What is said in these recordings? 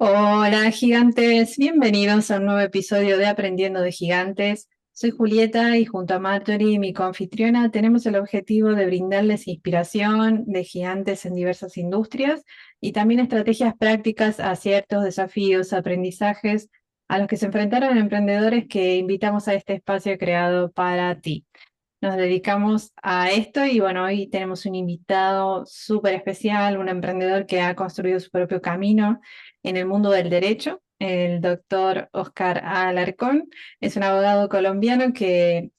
Hola gigantes, bienvenidos a un nuevo episodio de Aprendiendo de Gigantes. Soy Julieta y junto a Marjorie, mi coanfitriona, tenemos el objetivo de brindarles inspiración de gigantes en diversas industrias y también estrategias prácticas a ciertos desafíos, aprendizajes a los que se enfrentaron emprendedores que invitamos a este espacio creado para ti. Nos dedicamos a esto y bueno, hoy tenemos un invitado súper especial, un emprendedor que ha construido su propio camino en el mundo del derecho. El doctor Oscar Alarcón es un abogado colombiano que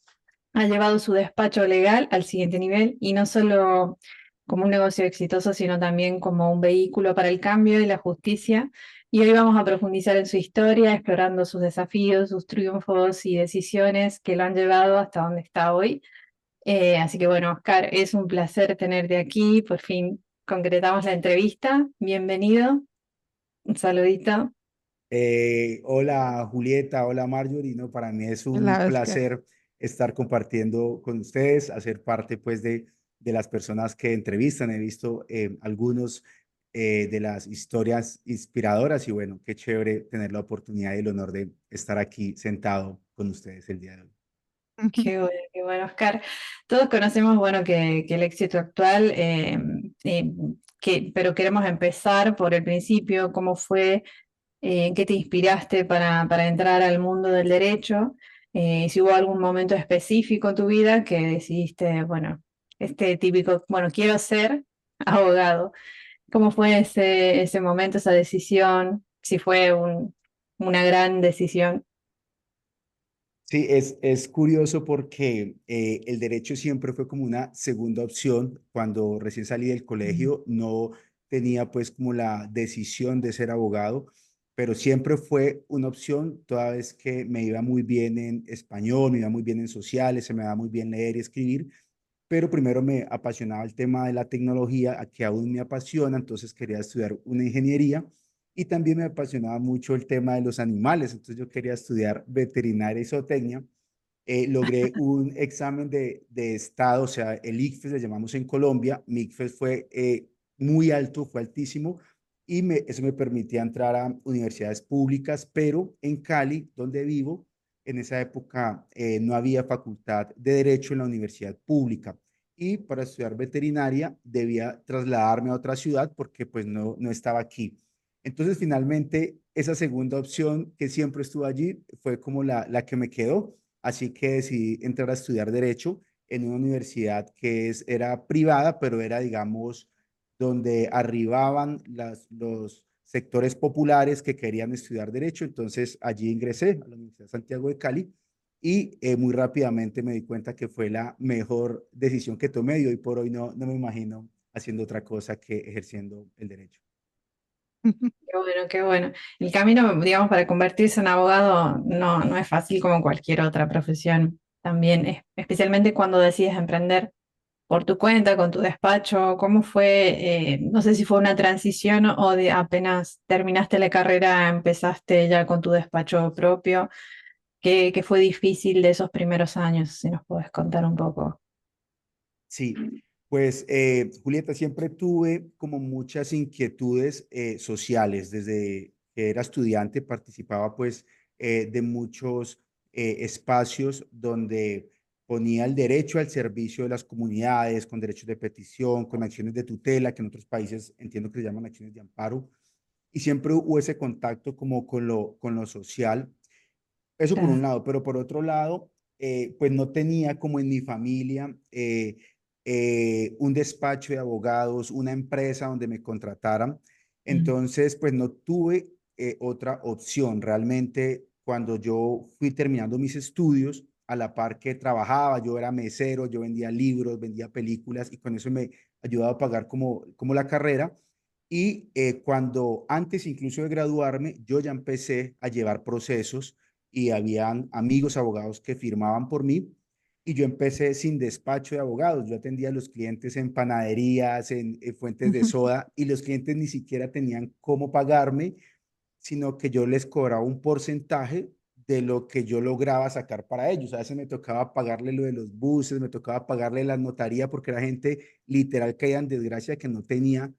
ha llevado su despacho legal al siguiente nivel y no solo como un negocio exitoso, sino también como un vehículo para el cambio y la justicia. Y hoy vamos a profundizar en su historia, explorando sus desafíos, sus triunfos y decisiones que lo han llevado hasta donde está hoy. Así que bueno, Oscar, es un placer tenerte aquí. Por fin concretamos la entrevista. Bienvenido. Un saludito. Hola Julieta, hola Marjorie, no, para mí es un Hola, Oscar. placer estar compartiendo con ustedes, hacer parte pues de las personas que entrevistan. He visto algunos de las historias inspiradoras y bueno, qué chévere tener la oportunidad y el honor de estar aquí sentado con ustedes el día de hoy. Qué bueno, Oscar. Todos conocemos, bueno, que el éxito actual, pero queremos empezar por el principio. ¿Cómo fue? ¿En qué te inspiraste para entrar al mundo del derecho? Si hubo algún momento específico en tu vida que decidiste, bueno, este típico, bueno, quiero ser abogado. ¿Cómo fue ese momento, esa decisión? Si fue una gran decisión. Sí, es curioso porque el derecho siempre fue como una segunda opción. Cuando recién salí del Mm. colegio no tenía pues como la decisión de ser abogado, pero siempre fue una opción toda vez que me iba muy bien en español, me iba muy bien en sociales, se me daba muy bien leer y escribir, pero primero me apasionaba el tema de la tecnología, a que aún me apasiona, entonces quería estudiar una ingeniería y también me apasionaba mucho el tema de los animales, entonces yo quería estudiar veterinaria y zootecnia. Logré un examen de estado, o sea, el ICFES le llamamos en Colombia. Mi ICFES fue muy alto, fue altísimo, y eso me permitía entrar a universidades públicas, pero en Cali, donde vivo, en esa época no había facultad de derecho en la universidad pública. Y para estudiar veterinaria debía trasladarme a otra ciudad porque pues no estaba aquí. Entonces finalmente esa segunda opción que siempre estuvo allí fue como la que me quedó. Así que decidí entrar a estudiar Derecho en una universidad era privada, pero era, digamos, donde arribaban los sectores populares que querían estudiar Derecho. Entonces allí ingresé a la Universidad de Santiago de Cali y muy rápidamente me di cuenta que fue la mejor decisión que tomé y hoy por hoy no me imagino haciendo otra cosa que ejerciendo el derecho. Qué bueno, qué bueno. El camino, digamos, para convertirse en abogado no es fácil como cualquier otra profesión. También, especialmente cuando decides emprender por tu cuenta, con tu despacho. ¿Cómo fue? No sé si fue una transición o de apenas terminaste la carrera, empezaste ya con tu despacho propio. ¿Qué fue difícil de esos primeros años? Si nos puedes contar un poco. Sí, pues Julieta, siempre tuve como muchas inquietudes sociales. Desde que era estudiante participaba pues de muchos espacios donde ponía el derecho al servicio de las comunidades, con derechos de petición, con acciones de tutela, que en otros países entiendo que se llaman acciones de amparo, y siempre hubo ese contacto como con lo social. Eso por un Claro. lado, pero por otro lado, pues no tenía como en mi familia un despacho de abogados, una empresa donde me contrataran. Mm. Entonces, pues no tuve otra opción. Realmente, cuando yo fui terminando mis estudios, a la par que trabajaba, yo era mesero, yo vendía libros, vendía películas y con eso me ayudaba a pagar como la carrera. Y cuando antes incluso de graduarme, yo ya empecé a llevar procesos y habían amigos abogados que firmaban por mí y yo empecé sin despacho de abogados. Yo atendía a los clientes en panaderías, en fuentes de soda y los clientes ni siquiera tenían cómo pagarme, sino que yo les cobraba un porcentaje de lo que yo lograba sacar para ellos. A veces me tocaba pagarle lo de los buses, me tocaba pagarle la notaría porque era gente literal caía en desgracia que no tenía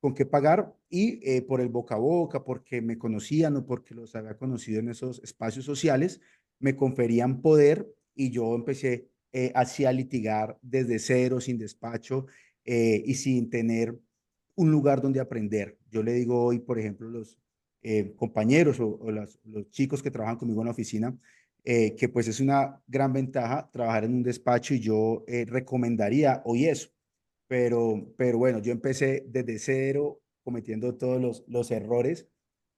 con qué pagar y por el boca a boca, porque me conocían o porque los había conocido en esos espacios sociales, me conferían poder y yo empecé así a litigar desde cero, sin despacho y sin tener un lugar donde aprender. Yo le digo hoy, por ejemplo, los compañeros los chicos que trabajan conmigo en la oficina, que pues es una gran ventaja trabajar en un despacho y yo recomendaría hoy eso. Pero bueno, yo empecé desde cero, cometiendo todos los errores,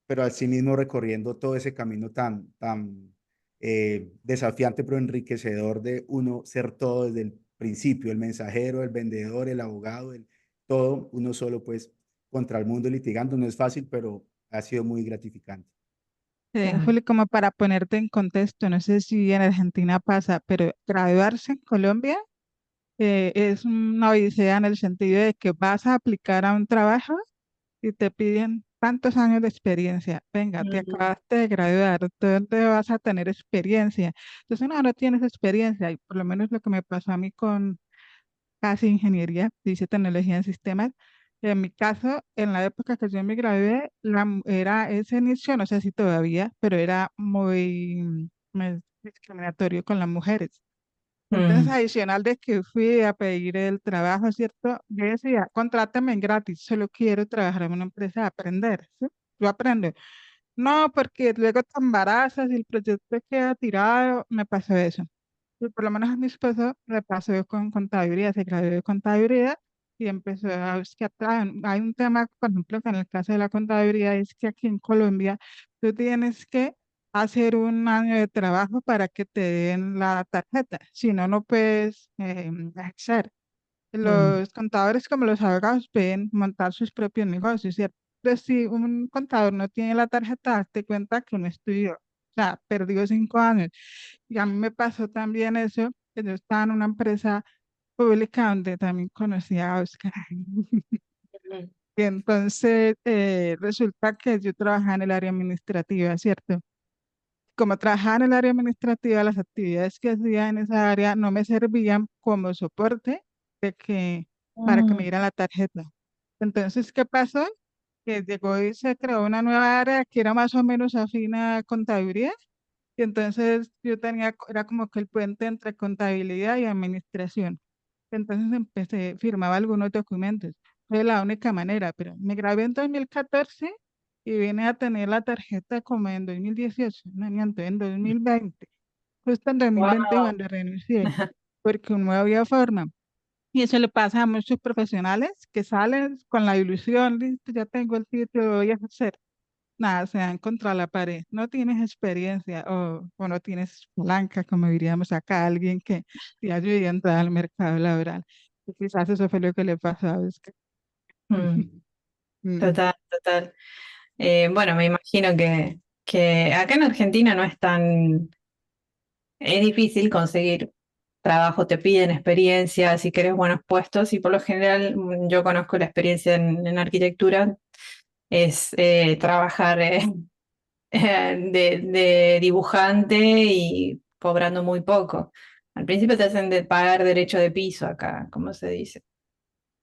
pero asimismo recorriendo todo ese camino tan desafiante, pero enriquecedor de uno ser todo desde el principio, el mensajero, el vendedor, el abogado, todo uno solo pues contra el mundo litigando. No es fácil, pero ha sido muy gratificante. Claro. Juli, como para ponerte en contexto, no sé si en Argentina pasa, pero graduarse en Colombia es una odisea en el sentido de que vas a aplicar a un trabajo y te piden tantos años de experiencia. Venga, te Mm, acabaste de graduar, ¿dónde vas a tener experiencia? Entonces, no, no tienes experiencia. Y por lo menos lo que me pasó a mí con casi ingeniería, dice tecnología en sistemas. En mi caso, en la época que yo me gradué, era ese inicio, no sé si todavía, pero era muy discriminatorio con las mujeres. Entonces, mm, adicional de que fui a pedir el trabajo, ¿cierto? Yo decía, contrátame en gratis, solo quiero trabajar en una empresa a aprender, ¿sí? Yo aprendo. No, porque luego te embarazas y el proyecto queda tirado, me pasó eso. Y por lo menos a mi esposo le pasó con contabilidad, se graduó de contabilidad y empezó a buscar trabajo. Hay un tema, por ejemplo, que en el caso de la contabilidad es que aquí en Colombia tú tienes que hacer un año de trabajo para que te den la tarjeta, si no, no puedes ejercer. mm, Los contadores, como los abogados, pueden montar sus propios negocios, ¿cierto? Pero si un contador no tiene la tarjeta, hazte cuenta que no estudió, o sea, perdió 5 años. Y a mí me pasó también eso, que yo estaba en una empresa pública donde también conocía a Oscar. mm, Y entonces resulta que yo trabajaba en el área administrativa, ¿cierto? Como trabajaba en el área administrativa, las actividades que hacía en esa área no me servían como soporte de que, para que me mm, dieran la tarjeta. Entonces, ¿qué pasó? Que llegó y se creó una nueva área que era más o menos afín a contabilidad. Y entonces yo tenía, era como que el puente entre contabilidad y administración. Entonces empecé, firmaba algunos documentos. Fue la única manera, pero me grabé en 2014 y vine a tener la tarjeta como en 2018, no miento, en 2020. Justo en 2020 wow. cuando renuncié, porque no había forma. Y eso le pasa a muchos profesionales que salen con la ilusión, listo, ya tengo el título, lo voy a hacer. Nada, se dan contra la pared. No tienes experiencia o no tienes palanca, como diríamos acá, alguien que te ayude a entrar al mercado laboral. Y quizás eso fue lo que le pasó a Oscar. Mm, Mm. total, total. Bueno, me imagino que acá en Argentina no es tan, es difícil conseguir trabajo, te piden experiencia, si querés buenos puestos y por lo general yo conozco la experiencia en arquitectura, es trabajar de dibujante y cobrando muy poco. Al principio te hacen pagar derecho de piso acá, como se dice.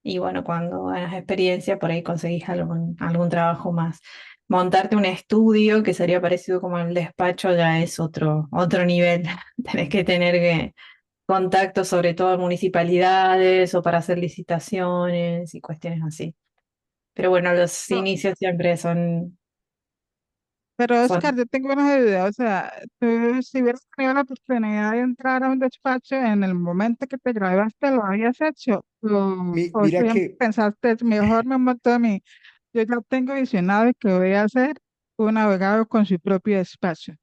Y bueno, cuando ganas experiencia, por ahí conseguís algún trabajo más. Montarte un estudio que sería parecido como el despacho ya es otro nivel. Tenés que tener contactos sobre todo en municipalidades o para hacer licitaciones y cuestiones así. Pero bueno, los No, inicios siempre pero son Oscar, yo tengo una duda, o sea, tú si hubieras tenido la oportunidad de entrar a un despacho en el momento que te graduaste, ¿lo habías hecho? ¿O Mira siempre que pensaste, mejor me monto a mí? Yo ya tengo visionado de que voy a ser un abogado con su propio despacho,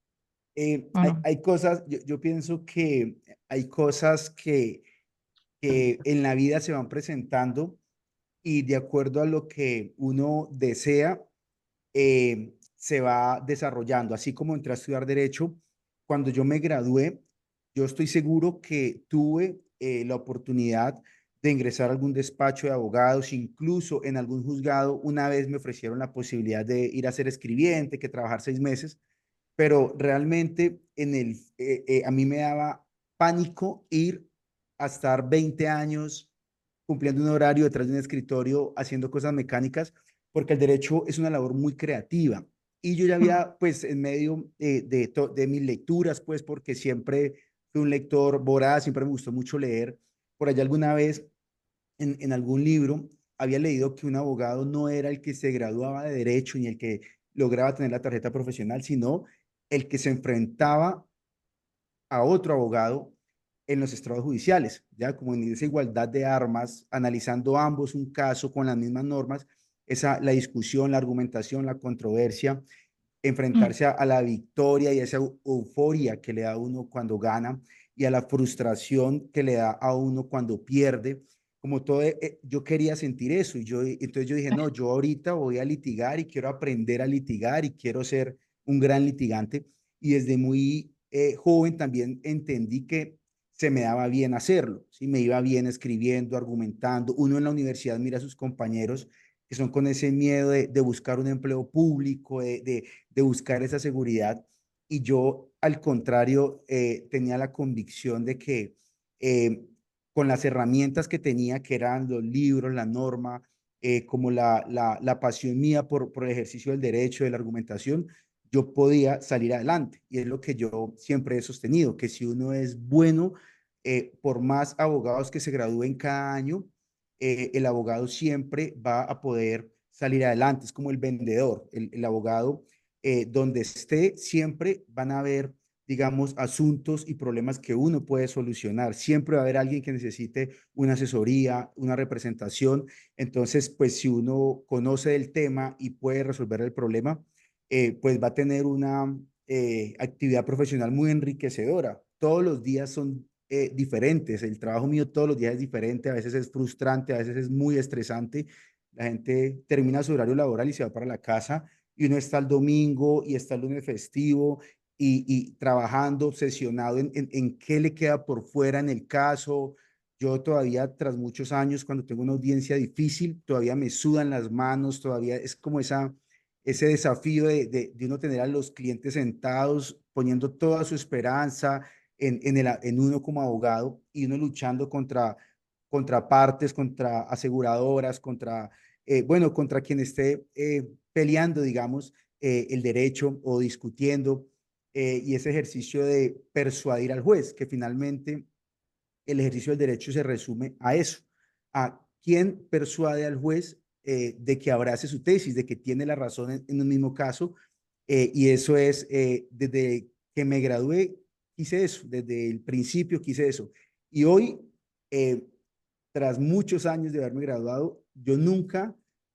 ¿o no? hay cosas, yo pienso que hay cosas que en la vida se van presentando y de acuerdo a lo que uno desea, se va desarrollando. Así como entré a estudiar derecho, cuando yo me gradué, yo estoy seguro que tuve la oportunidad de ingresar a algún despacho de abogados, incluso en algún juzgado. Una vez me ofrecieron la posibilidad de ir a ser escribiente, que trabajar 6 meses, pero realmente a mí me daba pánico ir a estar 20 años cumpliendo un horario detrás de un escritorio haciendo cosas mecánicas, porque el derecho es una labor muy creativa. Y yo ya Mm. había, pues, en medio de mis lecturas, pues, porque siempre fui un lector voraz, siempre me gustó mucho leer. Por allá alguna vez, en algún libro, había leído que un abogado no era el que se graduaba de derecho ni el que lograba tener la tarjeta profesional, sino el que se enfrentaba a otro abogado en los estrados judiciales, ya como en esa igualdad de armas, analizando ambos un caso con las mismas normas, la discusión, la argumentación, la controversia, Mm. enfrentarse a la victoria y a esa euforia que le da a uno cuando gana y a la frustración que le da a uno cuando pierde. Como todo, yo quería sentir eso y entonces yo dije, no, yo ahorita voy a litigar y quiero aprender a litigar y quiero ser un gran litigante. Y desde muy joven también entendí que se me daba bien hacerlo, ¿sí? Me iba bien escribiendo, argumentando. Uno en la universidad mira a sus compañeros que son con ese miedo de buscar un empleo público, de buscar esa seguridad. Y yo, al contrario, tenía la convicción de que eh, con las herramientas que tenía, que eran los libros, la norma, como la pasión mía por el ejercicio del derecho, de la argumentación, yo podía salir adelante. Y es lo que yo siempre he sostenido, que si uno es bueno, por más abogados que se gradúen cada año, el abogado siempre va a poder salir adelante. Es como el vendedor, el abogado, donde esté, siempre van a haber, digamos, asuntos y problemas que uno puede solucionar. Siempre va a haber alguien que necesite una asesoría, una representación. Entonces, pues si uno conoce el tema y puede resolver el problema, pues va a tener una actividad profesional muy enriquecedora. Todos los días son diferentes. El trabajo mío todos los días es diferente. A veces es frustrante, a veces es muy estresante. La gente termina su horario laboral y se va para la casa y uno está el domingo y está el lunes festivo y trabajando, obsesionado en qué le queda por fuera en el caso. Yo todavía, tras muchos años, cuando tengo una audiencia difícil, todavía me sudan las manos, todavía es como ese desafío de uno tener a los clientes sentados, poniendo toda su esperanza en uno como abogado y uno luchando contra partes, contra aseguradoras, bueno, contra quien esté peleando, digamos, el derecho o discutiendo, y ese ejercicio de persuadir al juez, que finalmente el ejercicio del derecho se resume a eso, a quién persuade al juez de que abrace su tesis, de que tiene la razón en un mismo caso, y eso es, desde que me gradué, quise eso, desde el principio quise eso. Y hoy, eh, tras muchos años de haberme graduado, yo nunca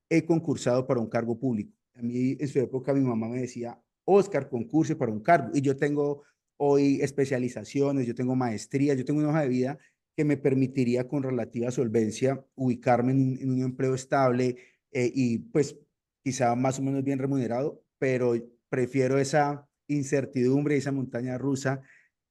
he concursado para un cargo público. A mí en su época mi mamá me decía, Oscar, concurse para un cargo. Y yo tengo hoy especializaciones, yo tengo maestrías, yo tengo una hoja de vida que me permitiría con relativa solvencia ubicarme en un empleo estable, y pues quizá más o menos bien remunerado, pero prefiero esa incertidumbre, esa montaña rusa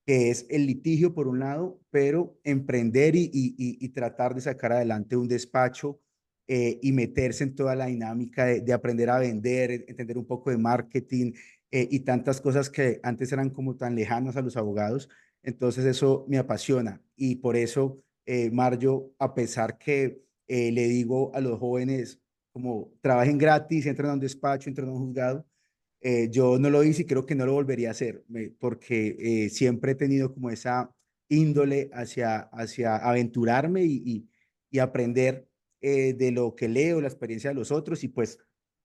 que es el litigio por un lado, pero emprender y tratar de sacar adelante un despacho, y meterse en toda la dinámica de aprender a vender, entender un poco de marketing, y tantas cosas que antes eran como tan lejanas a los abogados. Entonces eso me apasiona y por eso, Mario, a pesar que le digo a los jóvenes como trabajen gratis, entren a un despacho, entren a un juzgado, yo no lo hice y creo que no lo volvería a hacer, porque siempre he tenido como esa índole hacia aventurarme y aprender de lo que leo, la experiencia de los otros y pues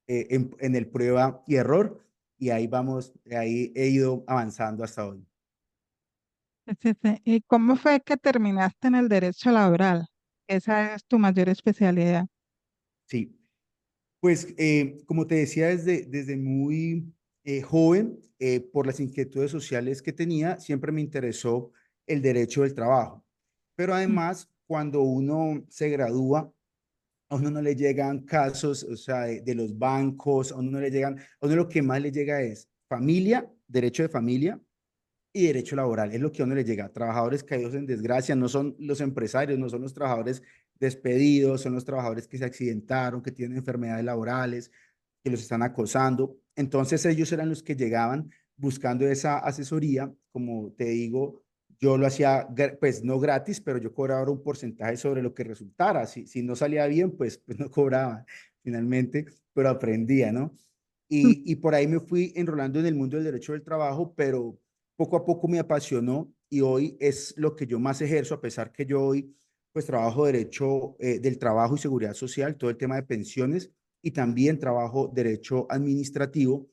en el prueba y error. Y ahí vamos, ahí he ido avanzando hasta hoy. Sí, sí. ¿Y cómo fue que terminaste en el derecho laboral? Esa es tu mayor especialidad. Sí, pues como te decía, desde muy joven, por las inquietudes sociales que tenía, siempre me interesó el derecho del trabajo. Pero Mm. además, cuando uno se gradúa, a uno no le llegan casos, o sea, de los bancos, a uno no le llegan, a uno lo que más le llega es familia, derecho de familia y derecho laboral. Es lo que a uno le llega. Trabajadores caídos en desgracia, no son los empresarios, no son los trabajadores despedidos, son los trabajadores que se accidentaron, que tienen enfermedades laborales, que los están acosando. Entonces ellos eran los que llegaban buscando esa asesoría. Como te digo, yo lo hacía, pues no gratis, pero yo cobraba un porcentaje sobre lo que resultara. Si no salía bien, pues no cobraba. finalmente, pero aprendía, ¿no? Y por ahí me fui enrolando en el mundo del derecho del trabajo, pero poco a poco me apasionó y hoy es lo que yo más ejerzo, a pesar que yo hoy pues trabajo derecho del trabajo y seguridad social, todo el tema de pensiones y también trabajo derecho administrativo.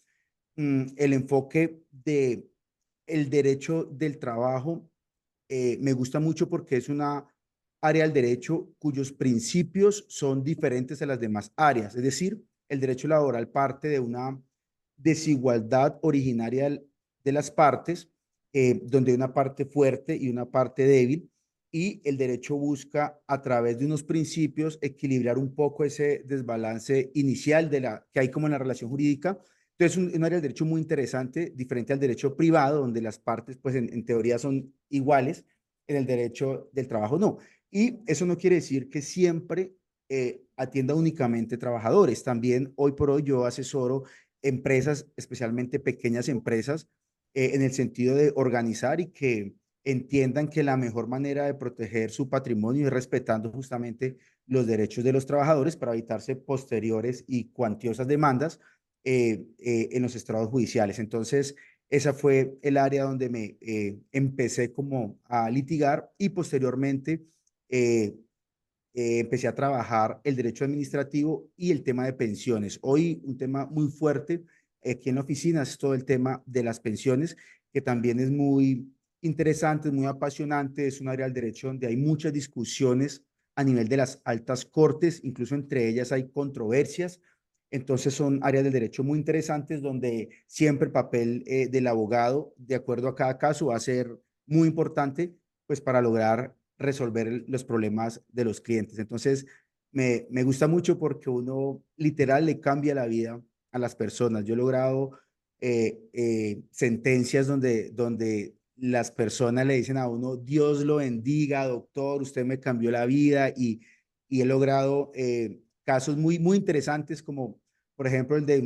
El enfoque de el derecho del trabajo me gusta mucho porque es una área del derecho cuyos principios son diferentes a las demás áreas. Es decir, el derecho laboral parte de una desigualdad originaria de las partes, donde hay una parte fuerte y una parte débil, y el derecho busca a través de unos principios equilibrar un poco ese desbalance inicial que hay como en la relación jurídica. Entonces, un área del derecho muy interesante, diferente al derecho privado, donde las partes, pues en teoría son iguales, en el derecho del trabajo no. Y eso no quiere decir que siempre atienda únicamente trabajadores. También hoy por hoy yo asesoro empresas, especialmente pequeñas empresas, en el sentido de organizar y que entiendan que la mejor manera de proteger su patrimonio es respetando justamente los derechos de los trabajadores para evitarse posteriores y cuantiosas demandas en los estrados judiciales. Entonces, esa fue el área donde me empecé como a litigar y posteriormente eh, empecé a trabajar el derecho administrativo y el tema de pensiones. Hoy un tema muy fuerte aquí en la oficina es todo el tema de las pensiones, que también es muy interesante, es muy apasionante, es un área del derecho donde hay muchas discusiones a nivel de las altas cortes, incluso entre ellas hay controversias. Entonces son áreas del derecho muy interesantes donde siempre el papel del abogado, de acuerdo a cada caso, va a ser muy importante pues para lograr resolver los problemas de los clientes. Entonces, me gusta mucho porque uno literal le cambia la vida a las personas. Yo he logrado sentencias donde las personas le dicen a uno, Dios lo bendiga, doctor, usted me cambió la vida y he logrado casos muy, muy interesantes como, por ejemplo, el de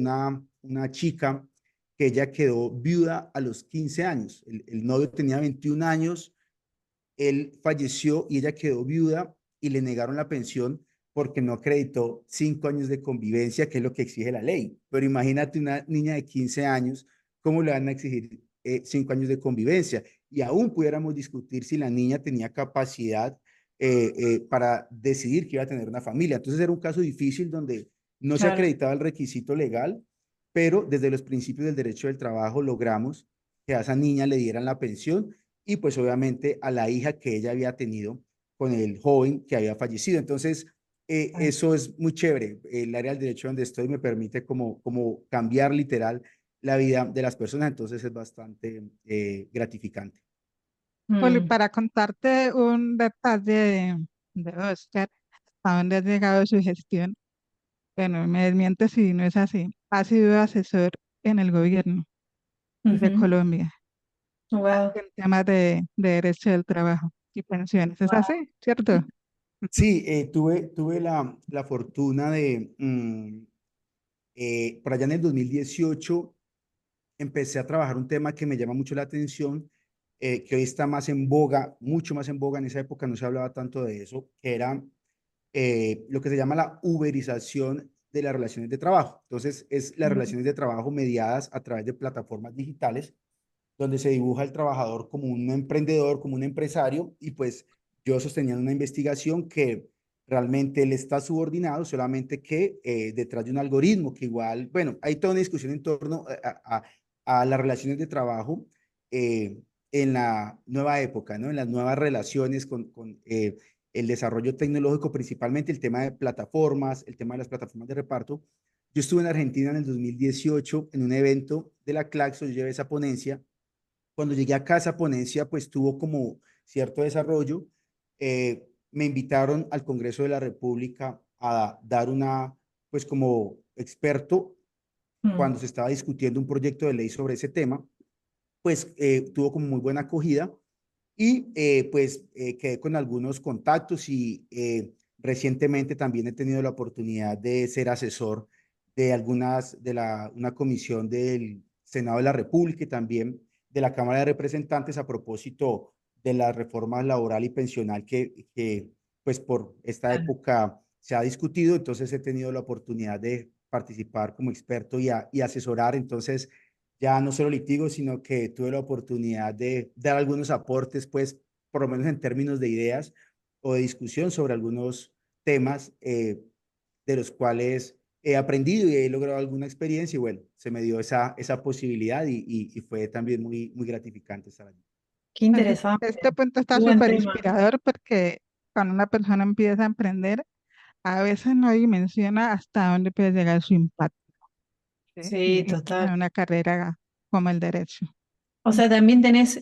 una chica que ella quedó viuda a los 15 años. El novio tenía 21 años, él falleció y ella quedó viuda y le negaron la pensión porque no acreditó 5 años de convivencia, que es lo que exige la ley. Pero imagínate una niña de 15 años, ¿cómo le van a exigir 5 años de convivencia? Y aún pudiéramos discutir si la niña tenía capacidad para decidir que iba a tener una familia. Entonces era un caso difícil donde no se Claro. acreditaba el requisito legal, pero desde los principios del derecho del trabajo logramos que a esa niña le dieran la pensión y pues obviamente a la hija que ella había tenido con el joven que había fallecido. Entonces, eso es muy chévere. El área del derecho donde estoy me permite como cambiar literal la vida de las personas, entonces es bastante gratificante. Poli, Mm, para contarte un detalle de Oscar, a dónde ha llegado su gestión, bueno, me desmiente si no es así, ha sido asesor en el gobierno de ujú. Colombia Wow. en temas de derecho del trabajo y pensiones. ¿Es así? ¿Cierto? Sí, tuve la fortuna de, por allá en el 2018, empecé a trabajar un tema que me llama mucho la atención, que hoy está más en boga, mucho más en boga. En esa época no se hablaba tanto de eso, que era lo que se llama la uberización de las relaciones de trabajo. Entonces, es las Mm, relaciones de trabajo mediadas a través de plataformas digitales, donde se dibuja al trabajador como un emprendedor, como un empresario, y pues yo sostenía una investigación que realmente él está subordinado, solamente que detrás de un algoritmo, que igual, bueno, hay toda una discusión en torno a las relaciones de trabajo en la nueva época, ¿no? En las nuevas relaciones con el desarrollo tecnológico, principalmente el tema de plataformas, el tema de las plataformas de reparto. Yo estuve en Argentina en el 2018 en un evento de la Claxo, yo llevé esa ponencia. Cuando llegué a casa, ponencia, pues tuvo como cierto desarrollo. Me invitaron al Congreso de la República a dar pues como experto mm, cuando se estaba discutiendo un proyecto de ley sobre ese tema, pues tuvo como muy buena acogida y pues quedé con algunos contactos y recientemente también he tenido la oportunidad de ser asesor de una comisión del Senado de la República y también de la Cámara de Representantes a propósito de la reforma laboral y pensional que pues por esta claro. época se ha discutido, entonces he tenido la oportunidad de participar como experto y asesorar, entonces ya no solo litigo, sino que tuve la oportunidad de dar algunos aportes, pues por lo menos en términos de ideas o de discusión sobre algunos temas de los cuales he aprendido y he logrado alguna experiencia y bueno, se me dio esa posibilidad y fue también muy gratificante estar allí. Qué interesante, Este punto está qué buen súper tema. inspirador porque cuando una persona empieza a emprender, a veces no dimensiona hasta dónde puede llegar su impacto, ¿sí? Sí, En total. una carrera como el derecho. O sea, también tenés,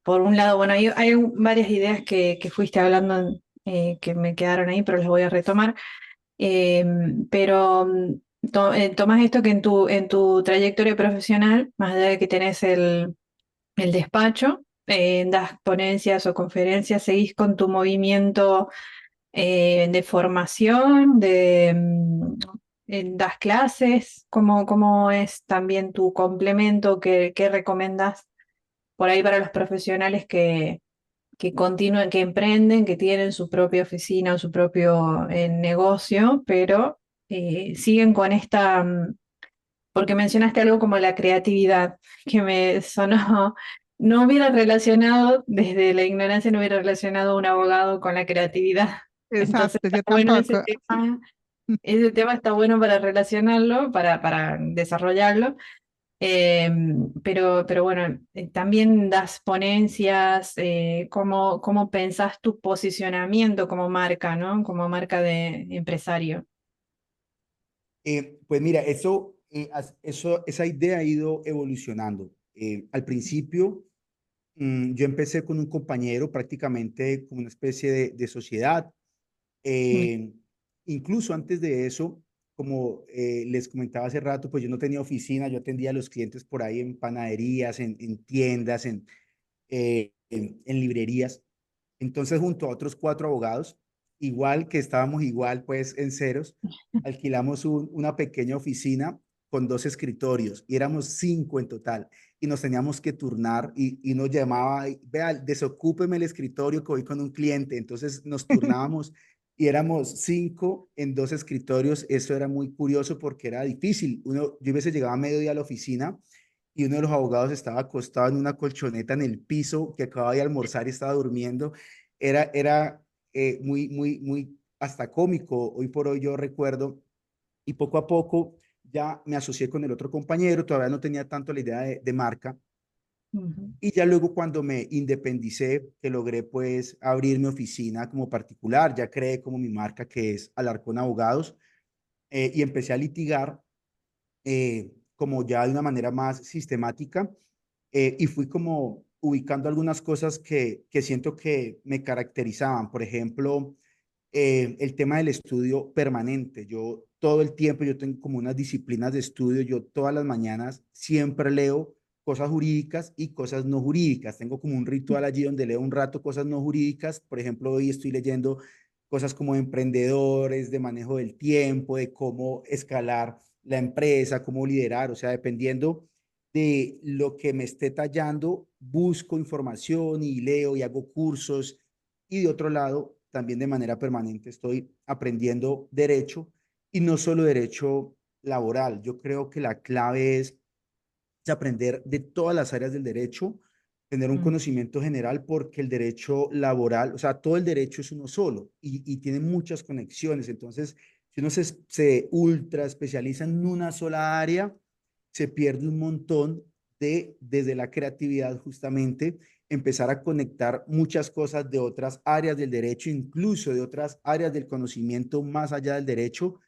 por un lado, bueno, hay varias ideas que fuiste hablando que me quedaron ahí, pero las voy a retomar. Pero tomás esto que en tu trayectoria profesional, más allá de que tenés el despacho, das ponencias o conferencias, seguís con tu movimiento de formación, das clases, ¿cómo es también tu complemento que recomendás por ahí para los profesionales que continúan, que emprenden, que tienen su propia oficina o su propio negocio, pero siguen con esta, porque mencionaste algo como la creatividad, que me sonó, no hubiera relacionado, desde la ignorancia, no hubiera relacionado a un abogado con la creatividad. Entonces Exacto, está yo bueno tampoco. ese tema está bueno para relacionarlo, para desarrollarlo. Pero bueno, también das ponencias, ¿cómo pensás tu posicionamiento como marca, ¿no? Como marca de empresario. Pues mira, esa idea ha ido evolucionando. Al principio, yo empecé con un compañero prácticamente como una especie de sociedad. Mm, Eh, Incluso antes de eso, como les comentaba hace rato, pues yo no tenía oficina, yo atendía a los clientes por ahí en panaderías, en tiendas, en librerías. Entonces, junto a otros 4 abogados, igual que estábamos igual, pues en ceros, alquilamos una pequeña oficina con 2 escritorios y éramos 5 en total y nos teníamos que turnar y nos llamaba, vea, desocúpeme el escritorio que voy con un cliente. Entonces nos turnábamos y éramos 5 en 2 escritorios. Eso era muy curioso porque era difícil. Yo a veces llegaba a mediodía a la oficina y uno de los abogados estaba acostado en una colchoneta en el piso que acababa de almorzar y estaba durmiendo. Era muy hasta cómico. Hoy por hoy yo recuerdo y poco a poco ya me asocié con el otro compañero, todavía no tenía tanto la idea de marca. ujú, Y ya luego cuando me independicé, que logré pues abrir mi oficina como particular, ya creé como mi marca que es Alarcón Abogados y empecé a litigar como ya de una manera más sistemática y fui como ubicando algunas cosas que siento que me caracterizaban. Por ejemplo, el tema del estudio permanente. Yo todo el tiempo, yo tengo como unas disciplinas de estudio, yo todas las mañanas siempre leo cosas jurídicas y cosas no jurídicas. Tengo como un ritual allí donde leo un rato cosas no jurídicas. Por ejemplo, hoy estoy leyendo cosas como de emprendedores, de manejo del tiempo, de cómo escalar la empresa, cómo liderar, o sea, dependiendo de lo que me esté tallando, busco información y leo y hago cursos. Y de otro lado, también de manera permanente estoy aprendiendo derecho y no solo derecho laboral. Yo creo que la clave es aprender de todas las áreas del derecho, tener un mm, conocimiento general porque el derecho laboral, o sea, todo el derecho es uno solo y tiene muchas conexiones. Entonces, si uno se ultra especializa en una sola área, se pierde un montón desde la creatividad justamente, empezar a conectar muchas cosas de otras áreas del derecho, incluso de otras áreas del conocimiento más allá del derecho,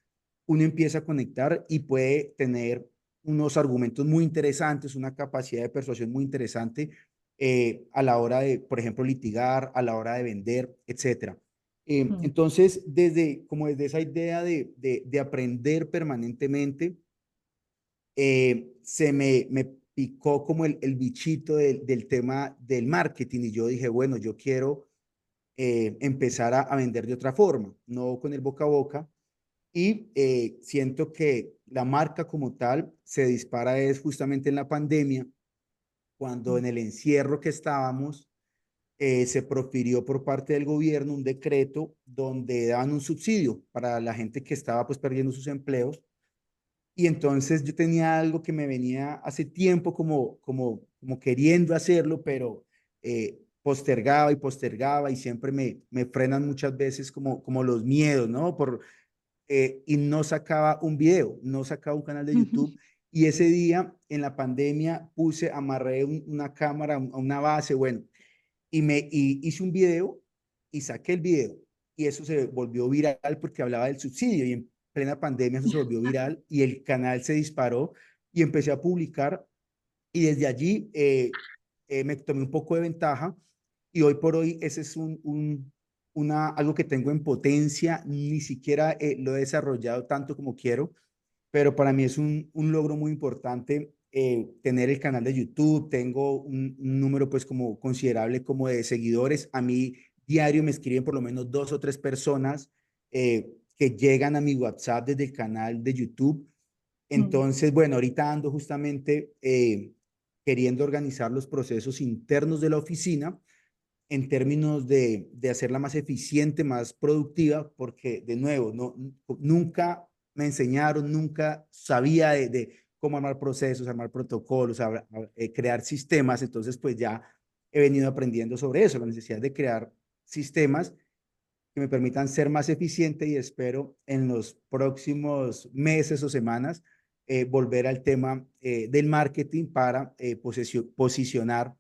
uno empieza a conectar y puede tener unos argumentos muy interesantes, una capacidad de persuasión muy interesante a la hora de, por ejemplo, litigar, a la hora de vender, etcétera. mm. Entonces, desde esa idea de aprender permanentemente, me picó como el bichito del tema del marketing y yo dije, bueno, yo quiero empezar a vender de otra forma, no con el boca a boca, y siento que la marca como tal se dispara es justamente en la pandemia, cuando en el encierro que estábamos, se profirió por parte del gobierno un decreto donde daban un subsidio para la gente que estaba pues perdiendo sus empleos. Y entonces yo tenía algo que me venía hace tiempo como queriendo hacerlo, pero postergaba y postergaba y siempre me frenan muchas veces como los miedos, ¿no? Y no sacaba un video, no sacaba un canal de Ujú. YouTube. Y ese día en la pandemia amarré una cámara a una base, bueno, y hice un video y saqué el video. Y eso se volvió viral porque hablaba del subsidio y en plena pandemia eso se volvió viral y el canal se disparó y empecé a publicar y desde allí me tomé un poco de ventaja y hoy por hoy ese es algo que tengo en potencia, ni siquiera lo he desarrollado tanto como quiero, pero para mí es un logro muy importante tener el canal de YouTube. Tengo un número pues como considerable como de seguidores. A mí diario me escriben por lo menos 2 o 3 personas que llegan a mi WhatsApp desde el canal de YouTube. Mm. Entonces, bueno, ahorita ando justamente queriendo organizar los procesos internos de la oficina en términos de hacerla más eficiente, más productiva, porque de nuevo, nunca me enseñaron, nunca sabía de cómo armar procesos, armar protocolos, crear sistemas, entonces pues ya he venido aprendiendo sobre eso, la necesidad de crear sistemas que me permitan ser más eficiente y espero en los próximos meses o semanas volver al tema del marketing para posicionar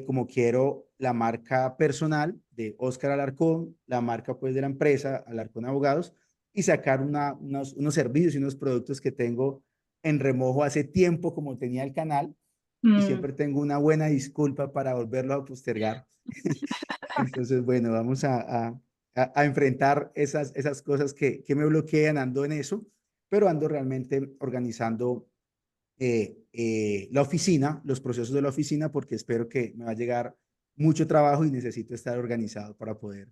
como quiero la marca personal de Oscar Alarcón, la marca pues de la empresa Alarcón Abogados y sacar unos servicios y unos productos que tengo en remojo hace tiempo como tenía el canal y Mm. siempre tengo una buena disculpa para volverlo a postergar. Entonces, bueno, vamos a enfrentar esas cosas que me bloquean, ando en eso, pero ando realmente organizando la oficina, los procesos de la oficina, porque espero que me va a llegar mucho trabajo y necesito estar organizado para poder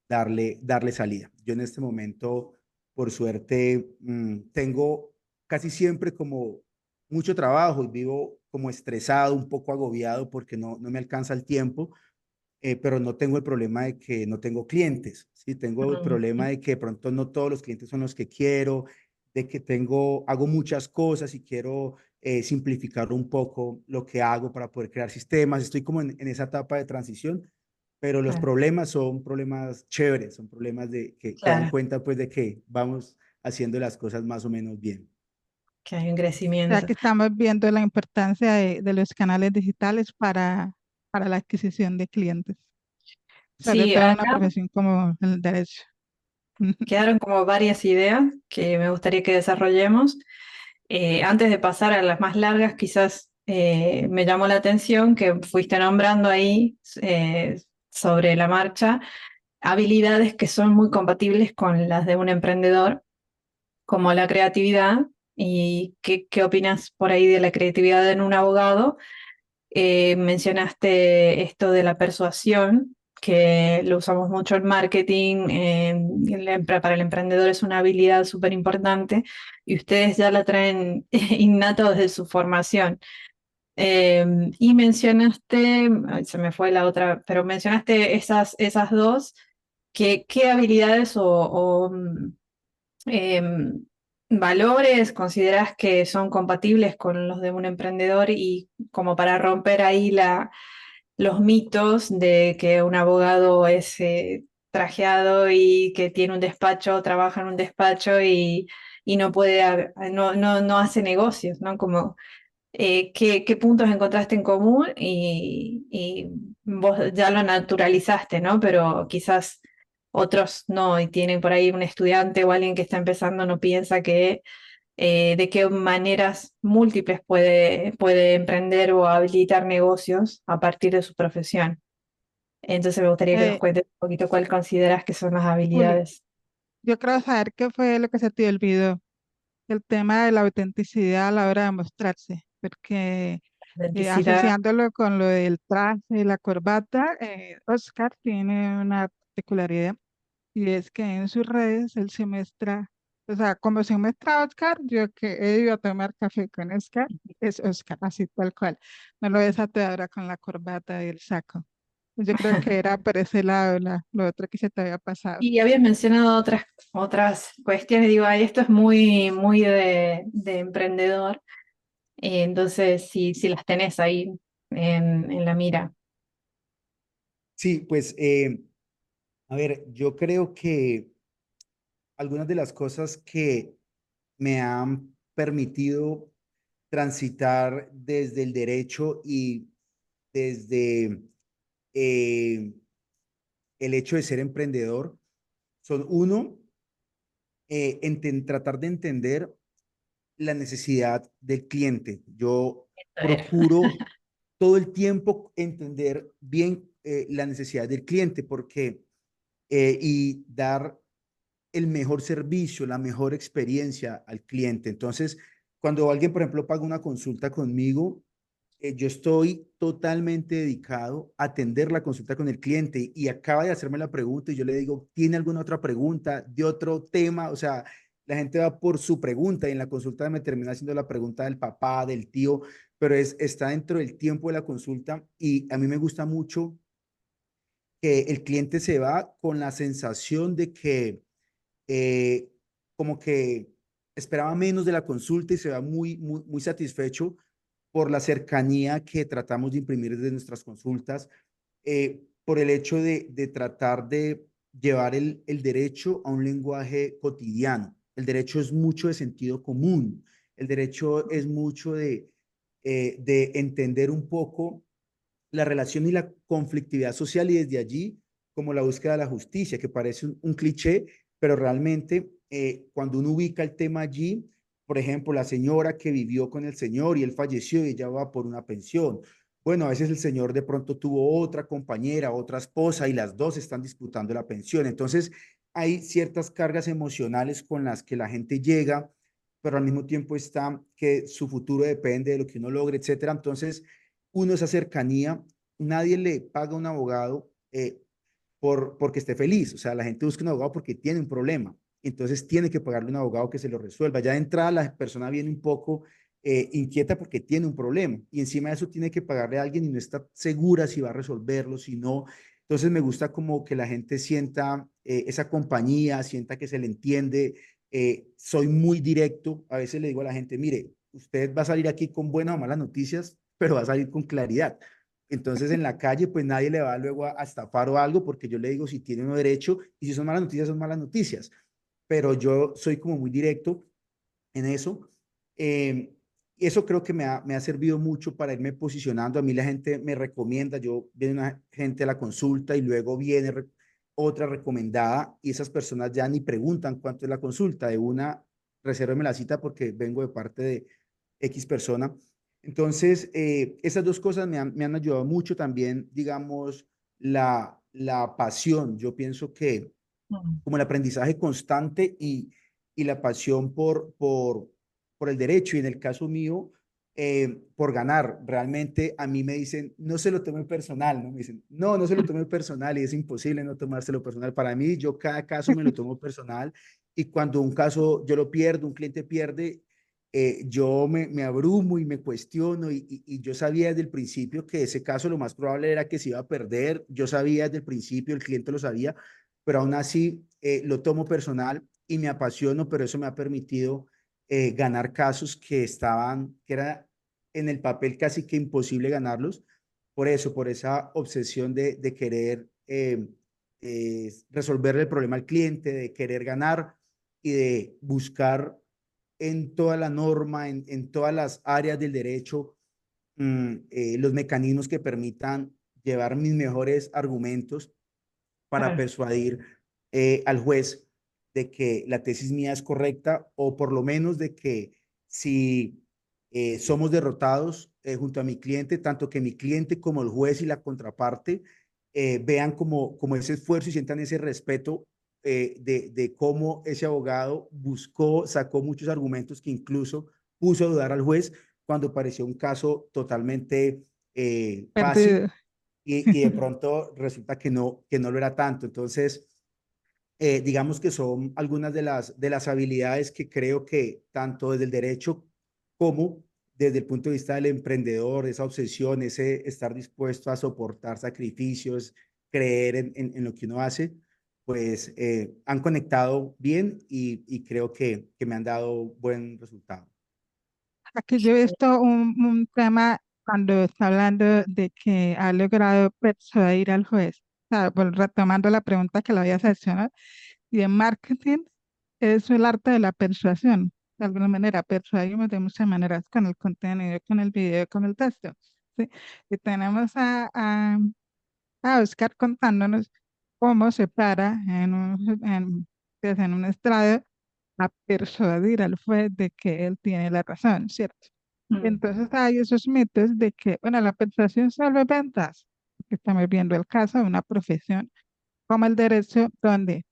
darle salida. Yo en este momento, por suerte, tengo casi siempre como mucho trabajo y vivo como estresado, un poco agobiado porque no me alcanza el tiempo, pero no tengo el problema de que no tengo clientes, ¿sí? Tengo el problema Mm. de que de pronto no todos los clientes son los que quiero, de que hago muchas cosas y quiero simplificar un poco lo que hago para poder crear sistemas. Estoy como en esa etapa de transición, pero los Claro, problemas son problemas chéveres, son problemas que dan claro, cuenta pues de que vamos haciendo las cosas más o menos bien. que hay un Ya crecimiento. que estamos viendo la importancia de los canales digitales para la adquisición de clientes, sobre Sí, todo en una acá profesión como el derecho. quedaron como varias ideas que me gustaría que desarrollemos. Antes de pasar a las más largas, quizás me llamó la atención que fuiste nombrando ahí sobre la marcha habilidades que son muy compatibles con las de un emprendedor, como la creatividad. ¿Y qué opinas por ahí de la creatividad en un abogado? Mencionaste esto de la persuasión, que lo usamos mucho en marketing, para el emprendedor es una habilidad súper importante y ustedes ya la traen innato desde su formación. Y mencionaste, ay, se me fue la otra, pero mencionaste esas dos, ¿qué habilidades em, valores consideras que son compatibles con los de un emprendedor y como para romper ahí los mitos de que un abogado es trajeado y que tiene un despacho, trabaja en un despacho y no puede, no hace negocios, ¿no? Como, ¿qué puntos encontraste en común? Y vos ya lo naturalizaste, ¿no? Pero quizás otros no, y tienen por ahí un estudiante o alguien que está empezando, no piensa que de qué maneras múltiples puede emprender o habilitar negocios a partir de su profesión. Entonces me gustaría que nos Eh, cuentes un poquito cuál consideras que son las Juli, habilidades yo creo saber qué fue lo que se te olvidó, el tema de la autenticidad a la hora de mostrarse, porque de autenticidad. asociándolo con lo del traje y la corbata, Oscar tiene una particularidad y es que en sus redes él se muestra, o sea, como se muestra Oscar, yo que he ido a tomar café con Oscar, es Oscar, así tal cual. No lo ves ahora con la corbata y el saco. Yo creo que era por ese lado lo otro que se te había pasado. Y habías mencionado otras cuestiones, digo, ay, esto es muy de emprendedor, entonces si las tenés ahí en la mira. Sí, pues, a ver, yo creo que algunas de las cosas que me han permitido transitar desde el derecho y desde eh, el hecho de ser emprendedor son uno, tratar de entender la necesidad del cliente. Yo A ver. procuro todo el tiempo entender bien la necesidad del cliente porque y dar el mejor servicio, la mejor experiencia al cliente. Entonces, cuando alguien, por ejemplo, paga una consulta conmigo, yo estoy totalmente dedicado a atender la consulta con el cliente y acaba de hacerme la pregunta y yo le digo, ¿tiene alguna otra pregunta de otro tema? O sea, la gente va por su pregunta y en la consulta me termina haciendo la pregunta del papá, del tío, pero está dentro del tiempo de la consulta y a mí me gusta mucho que el cliente se va con la sensación de que eh, como que esperaba menos de la consulta y se va muy satisfecho por la cercanía que tratamos de imprimir desde nuestras consultas, por el hecho de tratar de llevar el derecho a un lenguaje cotidiano. El derecho es mucho de sentido común, el derecho es mucho de entender un poco la relación y la conflictividad social y desde allí como la búsqueda de la justicia, que parece un cliché, pero realmente cuando uno ubica el tema allí, por ejemplo, la señora que vivió con el señor y él falleció y ella va por una pensión. Bueno, a veces el señor de pronto tuvo otra compañera, otra esposa y las dos están disputando la pensión. Entonces, hay ciertas cargas emocionales con las que la gente llega, pero al mismo tiempo está que su futuro depende de lo que uno logre, etcétera. Entonces, uno esa cercanía, nadie le paga a un abogado porque esté feliz, o sea, la gente busca un abogado porque tiene un problema, entonces tiene que pagarle a un abogado que se lo resuelva. Ya de entrada la persona viene un poco inquieta porque tiene un problema y encima de eso tiene que pagarle a alguien y no está segura si va a resolverlo, si no. Entonces me gusta como que la gente sienta esa compañía, sienta que se le entiende. Soy muy directo, a veces le digo a la gente, mire, usted va a salir aquí con buenas o malas noticias, pero va a salir con claridad. Entonces en la calle pues nadie le va luego a estafar o algo porque yo le digo si tiene uno derecho y si son malas noticias son malas noticias. Pero yo soy como muy directo en eso. Y eso creo que me ha servido mucho para irme posicionando. A mí la gente me recomienda, yo viene una gente a la consulta y luego viene otra recomendada y esas personas ya ni preguntan cuánto es la consulta. De una, resérveme la cita porque vengo de parte de X persona. Entonces, esas dos cosas me han ayudado mucho también, digamos, la pasión. Yo pienso que Mm. como el aprendizaje constante y la pasión por el derecho y en el caso mío, por ganar. Realmente a mí me dicen, no se lo tome personal, ¿no? Me dicen, no, no se lo tome personal y es imposible no tomárselo personal. Para mí, yo cada caso me lo tomo personal y cuando un caso yo lo pierdo, un cliente pierde, yo me abrumo y me cuestiono y yo sabía desde el principio que ese caso lo más probable era que se iba a perder. Yo sabía desde el principio, el cliente lo sabía, pero aún así lo tomo personal y me apasiono, pero eso me ha permitido ganar casos que era en el papel casi que imposible ganarlos, por eso, por esa obsesión de querer resolver el problema al cliente, de querer ganar y de buscar en toda la norma, en todas las áreas del derecho, los mecanismos que permitan llevar mis mejores argumentos para Claro. persuadir al juez de que la tesis mía es correcta o por lo menos de que si somos derrotados junto a mi cliente, tanto que mi cliente como el juez y la contraparte vean como ese esfuerzo y sientan ese respeto de cómo ese abogado buscó, sacó muchos argumentos que incluso puso a dudar al juez cuando pareció un caso totalmente fácil Perdido. y de pronto resulta que no lo era tanto. Entonces, digamos que son algunas de las habilidades que creo que tanto desde el derecho como desde el punto de vista del emprendedor, esa obsesión, ese estar dispuesto a soportar sacrificios, creer en lo que uno hace, pues han conectado bien y creo que me han dado buen resultado. Aquí yo he visto un tema cuando está hablando de que ha logrado persuadir al juez. O sea, pues, retomando la pregunta que le había hecho, ¿no? Y en marketing es el arte de la persuasión. De alguna manera, persuadimos de muchas maneras con el contenido, con el video, con el texto. ¿Sí? Y tenemos a Oscar contándonos cómo se para pues, en un estrado a persuadir al juez de que él tiene la razón, ¿cierto? Mm, Entonces hay esos mitos de que, bueno, la persuasión salva ventas, que estamos viendo el caso de una profesión como el derecho, donde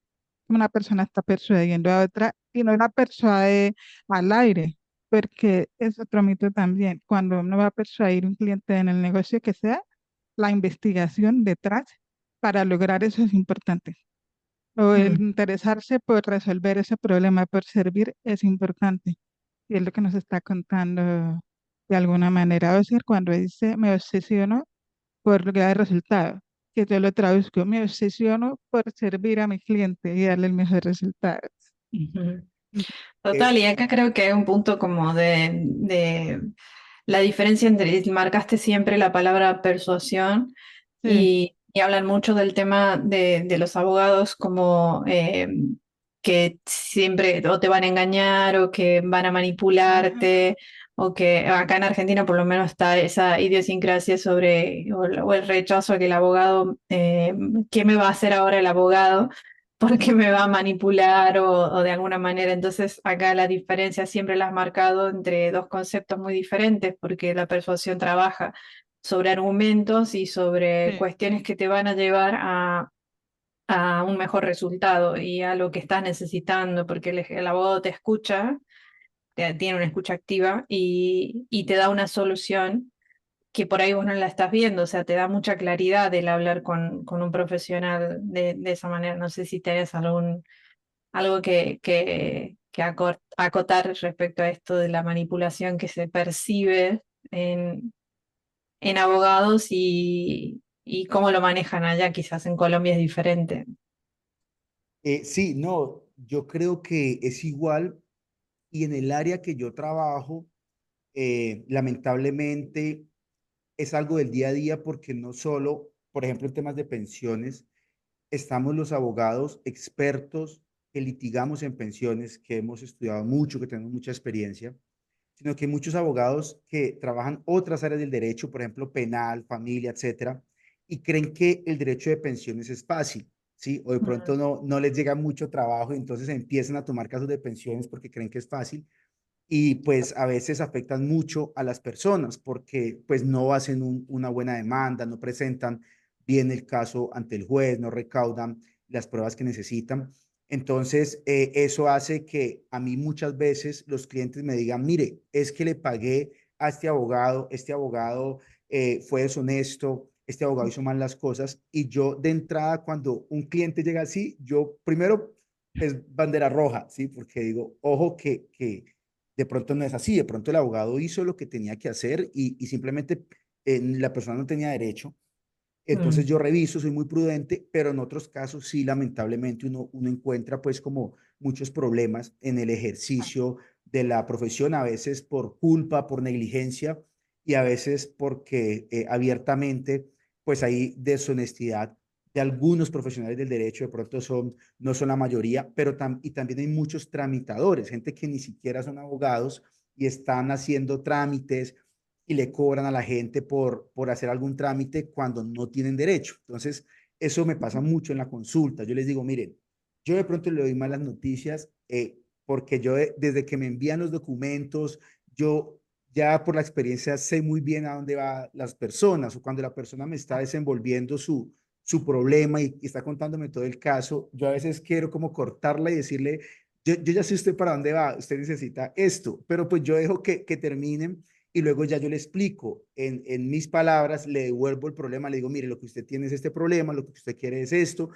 una persona está persuadiendo a otra y no la persuade al aire, porque es otro mito también. Cuando uno va a persuadir a un cliente en el negocio que sea, la investigación detrás para lograr eso es importante. O el mm. interesarse por resolver ese problema, por servir, es importante. Y es lo que nos está contando de alguna manera. O sea, cuando dice me obsesiono por lograr el resultado, que yo lo traduzco, me obsesiono por servir a mi cliente y darle el mejor resultado. Ujú. Mm. Total, y acá creo que hay un punto como de la diferencia entre, marcaste siempre la palabra persuasión Sí. y hablan mucho del tema de los abogados como que siempre o te van a engañar o que van a Ajá. manipularte o que acá en Argentina por lo menos está esa idiosincrasia sobre o el rechazo a que el abogado, ¿qué me va a hacer ahora el abogado? Porque me va a manipular o de alguna manera. Entonces, acá la diferencia siempre la has marcado entre dos conceptos muy diferentes, porque la persuasión trabaja sobre argumentos y sobre Sí. cuestiones que te van a llevar a un mejor resultado y a lo que estás necesitando, porque el abogado te escucha, tiene una escucha activa y te da una solución que por ahí vos no la estás viendo, o sea, te da mucha claridad el hablar con un profesional de esa manera. No sé si tenés algo que acotar respecto a esto de la manipulación que se percibe en abogados y cómo lo manejan allá, quizás en Colombia es diferente. Sí, no, yo creo que es igual y en el área que yo trabajo, lamentablemente es algo del día a día porque no solo, por ejemplo, en temas de pensiones, estamos los abogados expertos que litigamos en pensiones, que hemos estudiado mucho, que tenemos mucha experiencia, sino que muchos abogados que trabajan otras áreas del derecho, por ejemplo, penal, familia, etcétera, y creen que el derecho de pensiones es fácil, ¿sí? O de pronto Mm, no les llega mucho trabajo y entonces empiezan a tomar casos de pensiones porque creen que es fácil y pues a veces afectan mucho a las personas porque pues no hacen una buena demanda, no presentan bien el caso ante el juez, no recaudan las pruebas que necesitan. Entonces, eso hace que a mí muchas veces los clientes me digan, mire, es que le pagué a este abogado fue deshonesto, este abogado hizo mal las cosas y yo de entrada cuando un cliente llega así, yo primero es bandera roja, ¿sí? Porque digo, ojo que de pronto no es así, de pronto el abogado hizo lo que tenía que hacer y simplemente la persona no tenía derecho. Entonces mm, yo reviso, soy muy prudente, pero en otros casos sí, lamentablemente uno encuentra pues como muchos problemas en el ejercicio de la profesión, a veces por culpa, por negligencia y a veces porque abiertamente pues hay deshonestidad de algunos profesionales del derecho, de pronto no son la mayoría, pero y también hay muchos tramitadores, gente que ni siquiera son abogados y están haciendo trámites y le cobran a la gente por hacer algún trámite cuando no tienen derecho. Entonces, eso me pasa mucho en la consulta. Yo les digo, miren, yo de pronto le doy malas noticias porque yo desde que me envían los documentos, yo ya por la experiencia sé muy bien a dónde van las personas o cuando la persona me está desenvolviendo su problema y está contándome todo el caso, yo a veces quiero como cortarla y decirle, yo ya sé usted para dónde va, usted necesita esto, pero pues yo dejo que terminen y luego ya yo le explico en mis palabras, le devuelvo el problema, le digo, mire, lo que usted tiene es este problema, lo que usted quiere es esto,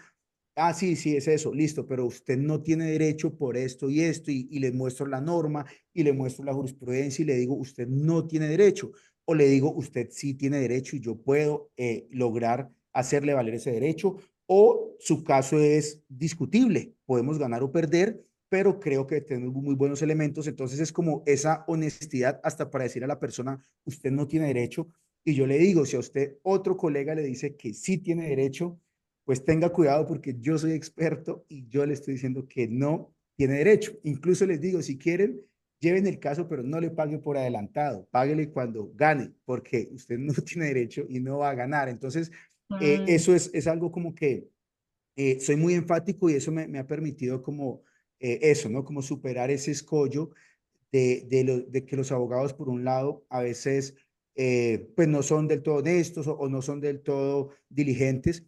Ah, sí, sí, es eso, listo, pero usted no tiene derecho por esto y esto, y le muestro la norma y le muestro la jurisprudencia y le digo, usted no tiene derecho, o le digo, usted sí tiene derecho y yo puedo lograr hacerle valer ese derecho, o su caso es discutible, podemos ganar o perder, pero creo que tenemos muy buenos elementos, entonces es como esa honestidad hasta para decir a la persona, usted no tiene derecho, y yo le digo, si a usted otro colega le dice que sí tiene derecho, pues tenga cuidado porque yo soy experto y yo le estoy diciendo que no tiene derecho. Incluso les digo, si quieren, lleven el caso, pero no le pague por adelantado, páguele cuando gane, porque usted no tiene derecho y no va a ganar. Entonces, Mm, eso es algo como que soy muy enfático y eso me ha permitido como eso, ¿no? Como superar ese escollo de que los abogados, por un lado, a veces, pues no son del todo honestos o no son del todo diligentes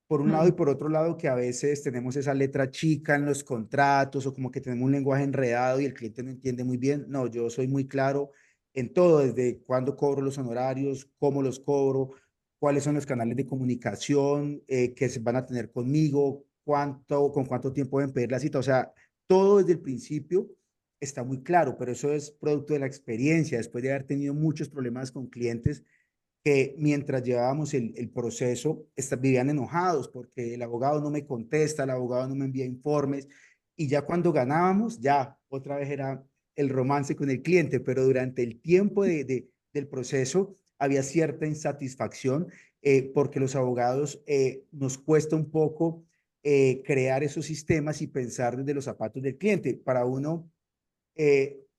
por un lado y mm, por otro lado que a veces tenemos esa letra chica en los contratos o como que tenemos un lenguaje enredado y el cliente no entiende muy bien. No, yo soy muy claro en todo, desde cuándo cobro los honorarios, cómo los cobro, cuáles son los canales de comunicación que se van a tener conmigo, con cuánto tiempo deben pedir la cita. O sea, todo desde el principio está muy claro, pero eso es producto de la experiencia, después de haber tenido muchos problemas con clientes que mientras llevábamos el proceso vivían enojados porque el abogado no me contesta, el abogado no me envía informes y ya cuando ganábamos, ya otra vez era el romance con el cliente, pero durante el tiempo del proceso había cierta insatisfacción porque los abogados nos cuesta un poco crear esos sistemas y pensar desde los zapatos del cliente. Para uno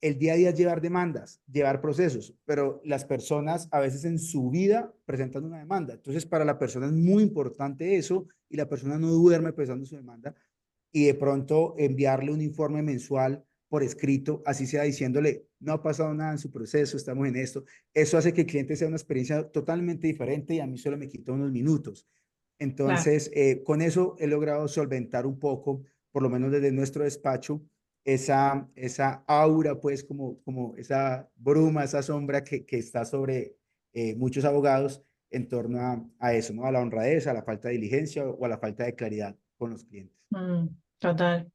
el día a día es llevar demandas, llevar procesos, pero las personas a veces en su vida presentan una demanda. Entonces, para la persona es muy importante eso y la persona no duerme pensando en su demanda y de pronto enviarle un informe mensual por escrito, así sea diciéndole, no ha pasado nada en su proceso, estamos en esto. Eso hace que el cliente sea una experiencia totalmente diferente y a mí solo me quita unos minutos. claro. Entonces, con eso he logrado solventar un poco, por lo menos desde nuestro despacho, esa aura, pues como esa bruma, esa sombra que está sobre muchos abogados en torno a eso, ¿no? A la honradez, a la falta de diligencia o a la falta de claridad con los clientes. Mm, total.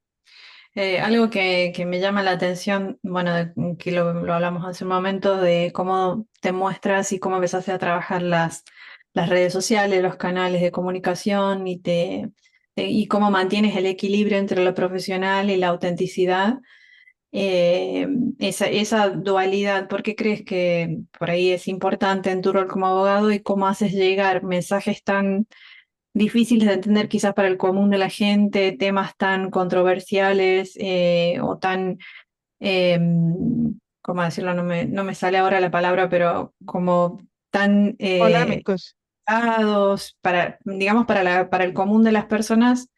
Algo que me llama la atención, bueno, que lo hablamos hace un momento, de cómo te muestras y cómo empezaste a trabajar las redes sociales, los canales de comunicación y cómo mantienes el equilibrio entre lo profesional y la autenticidad. Eh, esa dualidad, ¿por qué crees que por ahí es importante en tu rol como abogado y cómo haces llegar mensajes tan difíciles de entender quizás para el común de la gente, temas tan controversiales o tan, eh, ¿cómo decirlo? No me sale ahora la palabra, pero como tan Polémicos, dados para, digamos, para el común de las personas,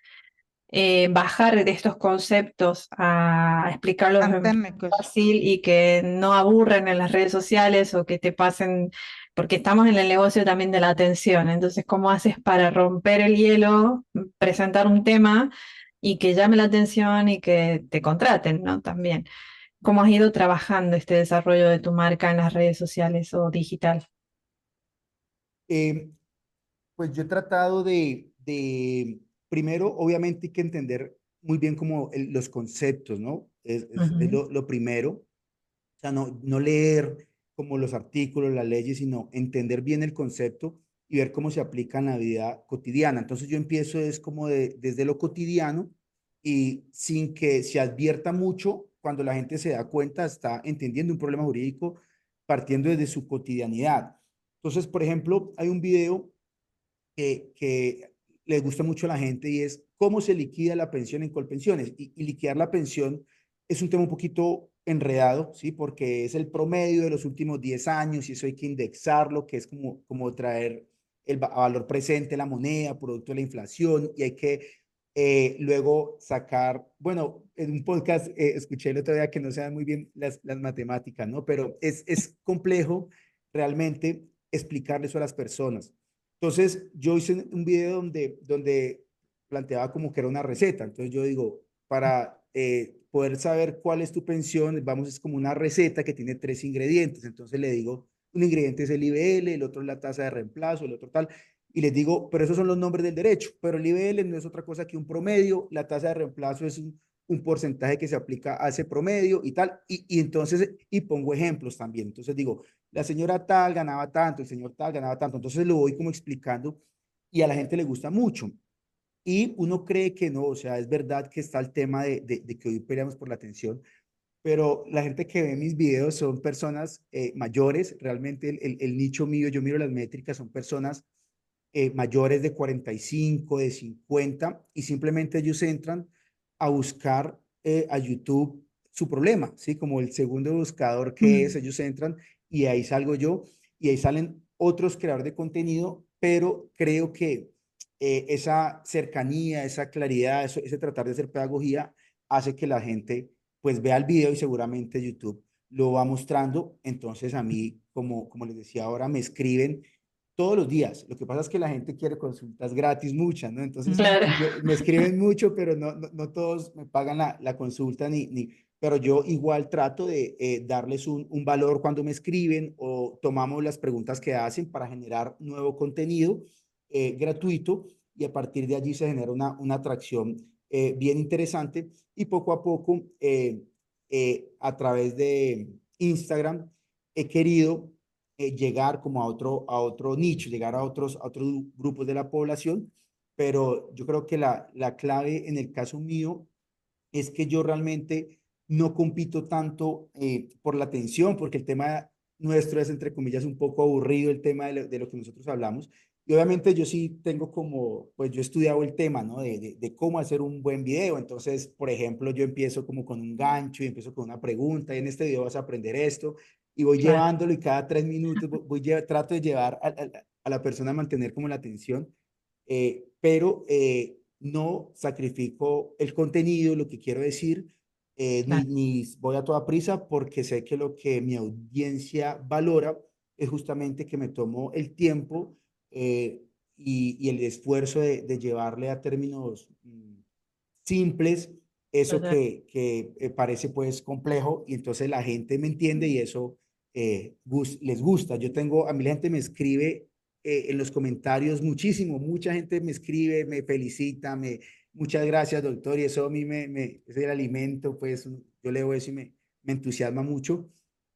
bajar de estos conceptos a explicarlos tan en técnicos. fácil y que no aburren en las redes sociales o que te pasen, porque estamos en el negocio también de la atención. Entonces, ¿cómo haces para romper el hielo, presentar un tema y que llame la atención y que te contraten, ¿no? También. ¿Cómo has ido trabajando este desarrollo de tu marca en las redes sociales o digital? Eh, Pues yo he tratado primero, obviamente hay que entender muy bien como los conceptos, ¿no? Es Ujú. lo primero, o sea, no leer como los artículos, las leyes, sino entender bien el concepto y ver cómo se aplica en la vida cotidiana. Entonces yo empiezo es como desde lo cotidiano y sin que se advierta mucho, cuando la gente se da cuenta, está entendiendo un problema jurídico partiendo desde su cotidianidad. Entonces, por ejemplo, hay un video que le gusta mucho a la gente y es cómo se liquida la pensión en Colpensiones. Y liquidar la pensión es un tema un poquito enredado, ¿sí? Porque es el promedio de los últimos 10 años y eso hay que indexarlo, que es como traer valor presente la moneda, producto de la inflación, y hay que luego sacar, bueno, en un podcast escuché el otro día que no se dan muy bien las matemáticas, ¿no? Pero es complejo realmente explicarle eso a las personas. Entonces, yo hice un video donde planteaba como que era una receta. Entonces, yo digo, para poder saber cuál es tu pensión, vamos, es como una receta que tiene tres ingredientes. Entonces, le digo, un ingrediente es el IBL, el otro es la tasa de reemplazo, el otro tal. y les digo, pero esos son los nombres del derecho, pero el IBL no es otra cosa que un promedio, la tasa de reemplazo es un porcentaje que se aplica a ese promedio y tal, y entonces, y pongo ejemplos también, entonces digo, la señora tal ganaba tanto, el señor tal ganaba tanto, entonces lo voy como explicando y a la gente le gusta mucho. Y uno cree que no, o sea, es verdad que está el tema de que hoy peleamos por la atención, pero la gente que ve mis videos son personas mayores, realmente el nicho mío, yo miro las métricas, son personas mayores de 45, de 50, y simplemente ellos entran a buscar a YouTube su problema, ¿sí? Como el segundo buscador que es, Mm, ellos entran y ahí salgo yo, y ahí salen otros creadores de contenido, pero creo que esa cercanía, esa claridad, ese tratar de hacer pedagogía hace que la gente pues vea el video y seguramente YouTube lo va mostrando. Entonces a mí, como les decía ahora, me escriben todos los días. Lo que pasa es que la gente quiere consultas gratis, muchas, ¿no? Entonces claro. me escriben mucho, pero no todos me pagan la consulta, pero yo igual trato de darles un valor cuando me escriben o tomamos las preguntas que hacen para generar nuevo contenido gratuito y a partir de allí se genera una atracción bien interesante y poco a poco a través de Instagram he querido llegar como a otro nicho, llegar a otros grupos de la población, pero yo creo que la clave en el caso mío es que yo realmente no compito tanto por la atención, porque el tema nuestro es, entre comillas, un poco aburrido, el tema de lo que nosotros hablamos. Y obviamente yo sí tengo como, pues yo he estudiado el tema, ¿no? De cómo hacer un buen video. Entonces, por ejemplo, yo empiezo como con un gancho y empiezo con una pregunta, y en este video vas a aprender esto, y voy Claro, llevándolo y cada 3 minutos trato de llevar a la persona a mantener como la atención, pero no sacrifico el contenido, lo que quiero decir, claro. ni voy a toda prisa porque sé que lo que mi audiencia valora es justamente que me tomo el tiempo y el esfuerzo de llevarle a términos simples eso Total. que parece pues complejo y entonces la gente me entiende y eso les gusta. A mí la gente me escribe en los comentarios muchísimo, mucha gente me escribe, me felicita, muchas gracias doctor y eso a mí es el alimento, pues yo leo eso y me entusiasma mucho.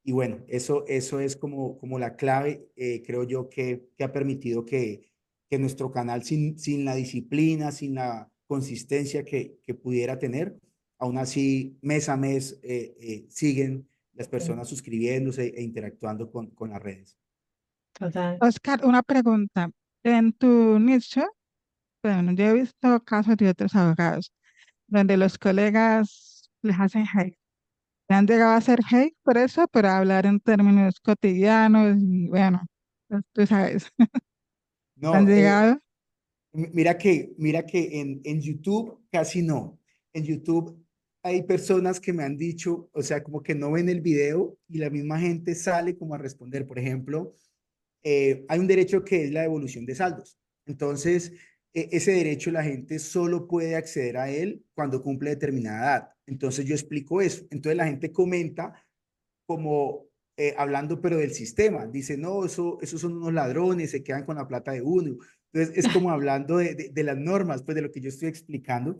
Y bueno, eso es como la clave, creo yo, que ha permitido que nuestro canal sin la disciplina, sin la consistencia que pudiera tener, aún así mes a mes siguen las Sí, personas suscribiéndose e interactuando con las redes. total. Oscar, una pregunta. En tu nicho, bueno, yo he visto casos de otros abogados donde los colegas les hacen hate. ¿Le han llegado a hacer hate por eso, pero hablar en términos cotidianos y bueno, pues, tú sabes, han No, llegado? mira que en YouTube casi no. En YouTube hay personas que me han dicho, o sea, como que no ven el video y la misma gente sale como a responder. Por ejemplo, hay un derecho que es la devolución de saldos. Entonces, ese derecho la gente solo puede acceder a él cuando cumple determinada edad. Entonces, yo explico eso. Entonces, la gente comenta como hablando, pero del sistema. Dice, no, esos son unos ladrones, se quedan con la plata de uno. Entonces, es como hablando de las normas, pues de lo que yo estoy explicando.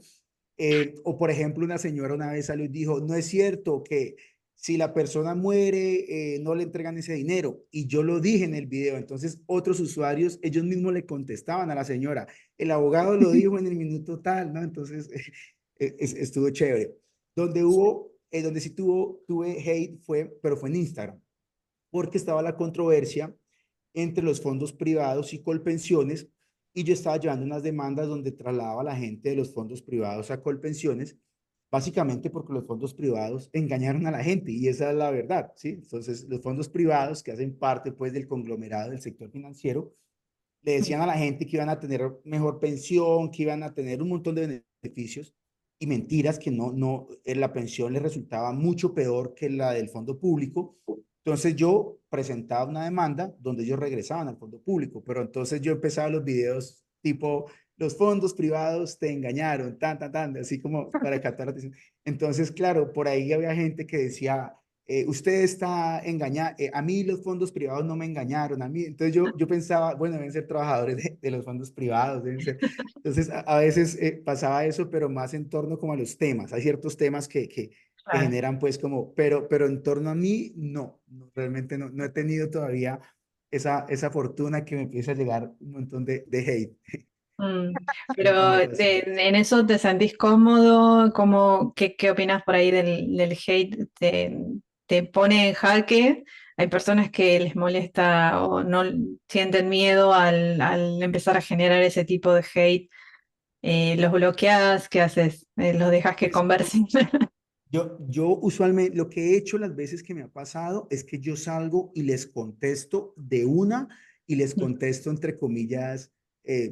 O, por ejemplo, una señora una vez salió y dijo, no es cierto que si la persona muere, no le entregan ese dinero. Y yo lo dije en el video. Entonces, otros usuarios, ellos mismos le contestaban a la señora. El abogado lo dijo en el minuto tal, ¿no? Entonces, estuvo chévere. Donde sí tuve hate pero fue en Instagram, porque estaba la controversia entre los fondos privados y Colpensiones, y yo estaba llevando unas demandas donde trasladaba a la gente de los fondos privados a Colpensiones, básicamente porque los fondos privados engañaron a la gente, y esa es la verdad, ¿sí? Entonces, los fondos privados que hacen parte, pues, del conglomerado del sector financiero, le decían a la gente que iban a tener mejor pensión, que iban a tener un montón de beneficios y mentiras que la pensión les resultaba mucho peor que la del fondo público. Entonces yo presentaba una demanda donde ellos regresaban al fondo público, pero entonces yo empezaba los videos tipo, los fondos privados te engañaron, así como para captar la atención. Entonces, claro, por ahí había gente que decía, usted está engañado, a mí los fondos privados no me engañaron, a mí, entonces yo pensaba, bueno, deben ser trabajadores de los fondos privados, deben ser, entonces a veces pasaba eso, pero más en torno como a los temas, hay ciertos temas que Claro. generan pues como, pero en torno a mí, realmente no he tenido todavía esa fortuna que me empieza a llegar un montón de hate Mm, en Pero ocasiones. en eso te sentís cómodo, ¿qué opinas por ahí del hate? ¿Te pone en jaque? Hay personas que les molesta o no sienten miedo al empezar a generar ese tipo de hate. ¿Los bloqueas? ¿Qué haces? ¿Los dejas que Pues conversen? yo usualmente lo que he hecho las veces que me ha pasado es que yo salgo y les contesto de una y les contesto entre comillas,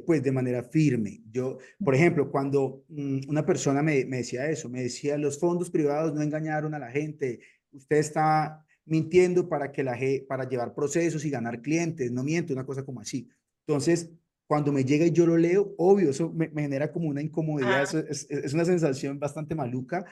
pues de manera firme. Yo, por ejemplo, cuando una persona me decía eso, me decía, los fondos privados no engañaron a la gente, usted está mintiendo para para llevar procesos y ganar clientes, no miente, una cosa como así. Entonces, cuando me llega y yo lo leo, obvio, eso me genera como una incomodidad, Ah, eso es una sensación bastante maluca,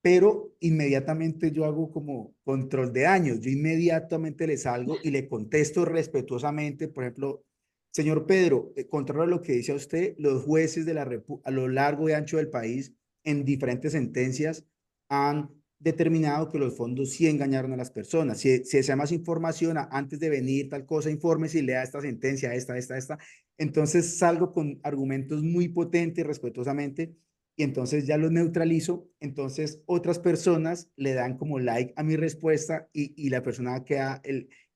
pero inmediatamente yo hago como control de daños. Yo inmediatamente le salgo y le contesto respetuosamente, por ejemplo, señor Pedro, contrario a lo que dice a usted, los jueces de a lo largo y ancho del país, en diferentes sentencias, han determinado que los fondos sí engañaron a las personas. Si desea más información, antes de venir tal cosa, informe si lea esta sentencia, esta. Entonces salgo con argumentos muy potentes, respetuosamente, y entonces ya lo neutralizo, entonces otras personas le dan como like a mi respuesta y la persona queda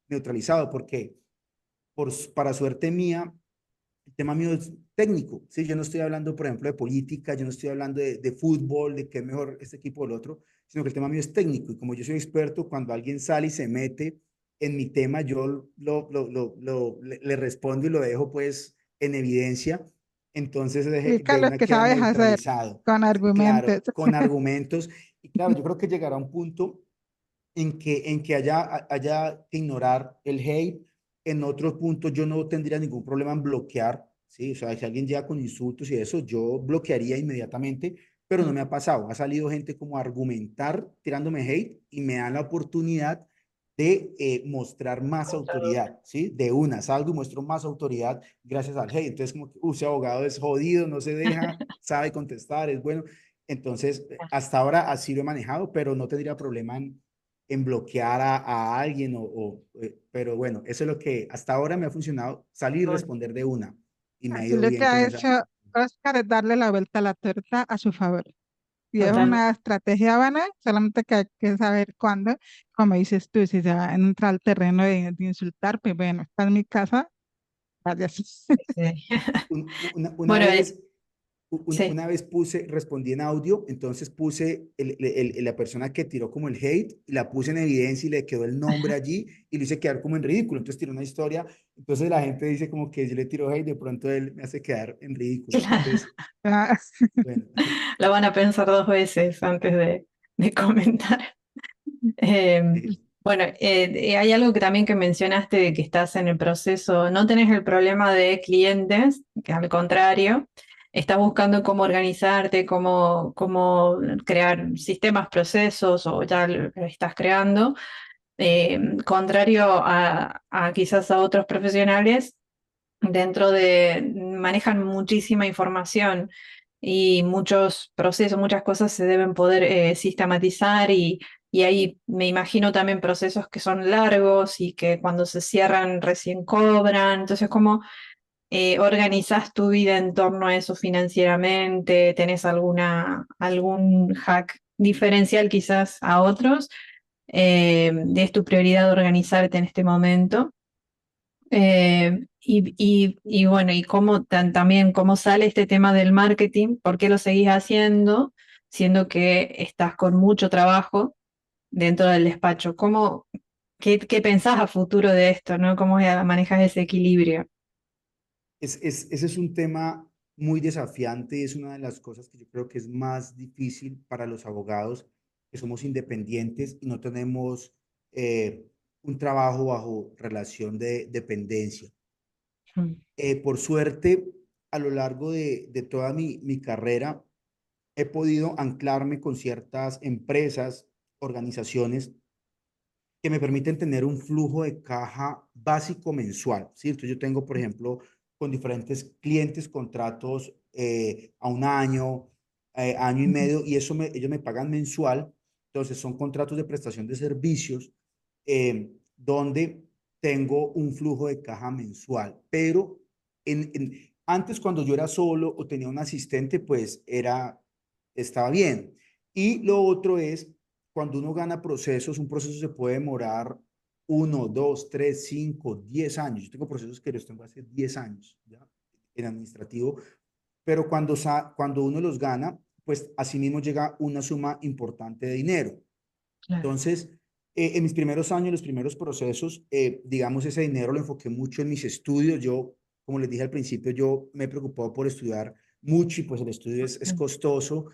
neutralizado, porque para suerte mía, el tema mío es técnico, ¿sí? Yo no estoy hablando, por ejemplo, de política, yo no estoy hablando de fútbol, de qué es mejor este equipo o el otro, sino que el tema mío es técnico, y como yo soy experto, cuando alguien sale y se mete en mi tema, yo le respondo y lo dejo pues en evidencia, entonces Explica de lo una que queda sabes hacer neutralizado, con argumentos. claro, con argumentos, y claro, yo creo que llegará un punto en que haya que ignorar el hate. En otro punto, yo no tendría ningún problema en bloquear, ¿sí? O sea, si alguien llega con insultos y eso, yo bloquearía inmediatamente, pero no me ha pasado. Ha salido gente como a argumentar tirándome hate y me dan la oportunidad de mostrar más autoridad, ¿sí? De una, salgo y muestro más autoridad gracias al hate. Entonces, como que, ese abogado es jodido, no se deja, sabe contestar, es bueno. Entonces, hasta ahora así lo he manejado, pero no tendría problema en bloquear a alguien pero bueno, eso es lo que hasta ahora me ha funcionado, salir y responder de una y me ha Aquí ido lo que bien con ha esa. hecho Oscar es darle la vuelta a la torta a su favor. Y es Total. una estrategia buena, solamente que hay que saber cuándo, como dices tú, si se va a entrar al terreno de insultar, pues bueno, está en mi casa, gracias. Sí. Sí. Una Bueno, vez, sí. una vez respondí en audio, entonces puse la persona que tiró como el hate, y la puse en evidencia y le quedó el nombre allí y lo hice quedar como en ridículo. Entonces tiró una historia, entonces la gente dice como que yo le tiro hate, de pronto él me hace quedar en ridículo. Entonces, Ah, bueno, La van a pensar dos veces antes de comentar. Eh, bueno, hay algo que también que mencionaste de que estás en el proceso, no tenés el problema de clientes, que al contrario, estás buscando cómo organizarte, cómo crear sistemas, procesos, o ya lo estás creando, contrario a quizás a otros profesionales manejan muchísima información y muchos procesos, muchas cosas se deben poder sistematizar y ahí me imagino también procesos que son largos y que cuando se cierran recién cobran. Entonces, ¿cómo organizás tu vida en torno a eso financieramente? ¿Tenés algún hack diferencial quizás a otros? ¿Es tu prioridad organizarte en este momento? Y bueno, y también cómo sale este tema del marketing, por qué lo seguís haciendo, siendo que estás con mucho trabajo dentro del despacho. ¿Qué pensás a futuro de esto, ¿no? ¿Cómo manejas ese equilibrio? ese es un tema muy desafiante y es una de las cosas que yo creo que es más difícil para los abogados, que somos independientes y no tenemos un trabajo bajo relación de dependencia. Mm. Por suerte, a lo largo de toda mi carrera, he podido anclarme con ciertas empresas, organizaciones que me permiten tener un flujo de caja básico mensual, ¿sí? Entonces yo tengo, por ejemplo, con diferentes clientes contratos a un año, año y Ujú. medio, y eso ellos me pagan mensual. Entonces son contratos de prestación de servicios donde tengo un flujo de caja mensual, pero antes cuando yo era solo o tenía un asistente, pues estaba bien. Y lo otro es, cuando uno gana procesos, un proceso se puede demorar 1, 2, 3, 5, 10 años. Yo tengo procesos que los tengo hace 10 años, ¿ya? En administrativo, pero cuando uno los gana, pues asimismo llega una suma importante de dinero. Claro. Entonces, en mis primeros años, los primeros procesos, digamos, ese dinero lo enfoqué mucho en mis estudios. Yo, como les dije al principio, yo me he preocupado por estudiar mucho y pues el estudio es Mm. costoso.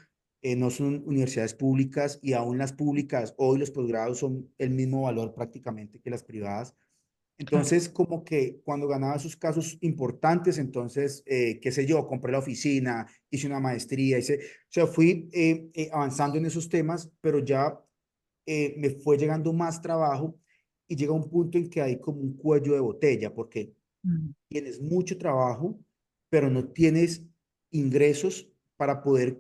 No son universidades públicas y aún las públicas, hoy los posgrados son el mismo valor prácticamente que las privadas. Claro. Entonces, como que cuando ganaba esos casos importantes, entonces, qué sé yo, compré la oficina, hice una maestría, o sea, fui avanzando en esos temas, pero ya me fue llegando más trabajo y llega un punto en que hay como un cuello de botella, porque Mm. tienes mucho trabajo, pero no tienes ingresos para poder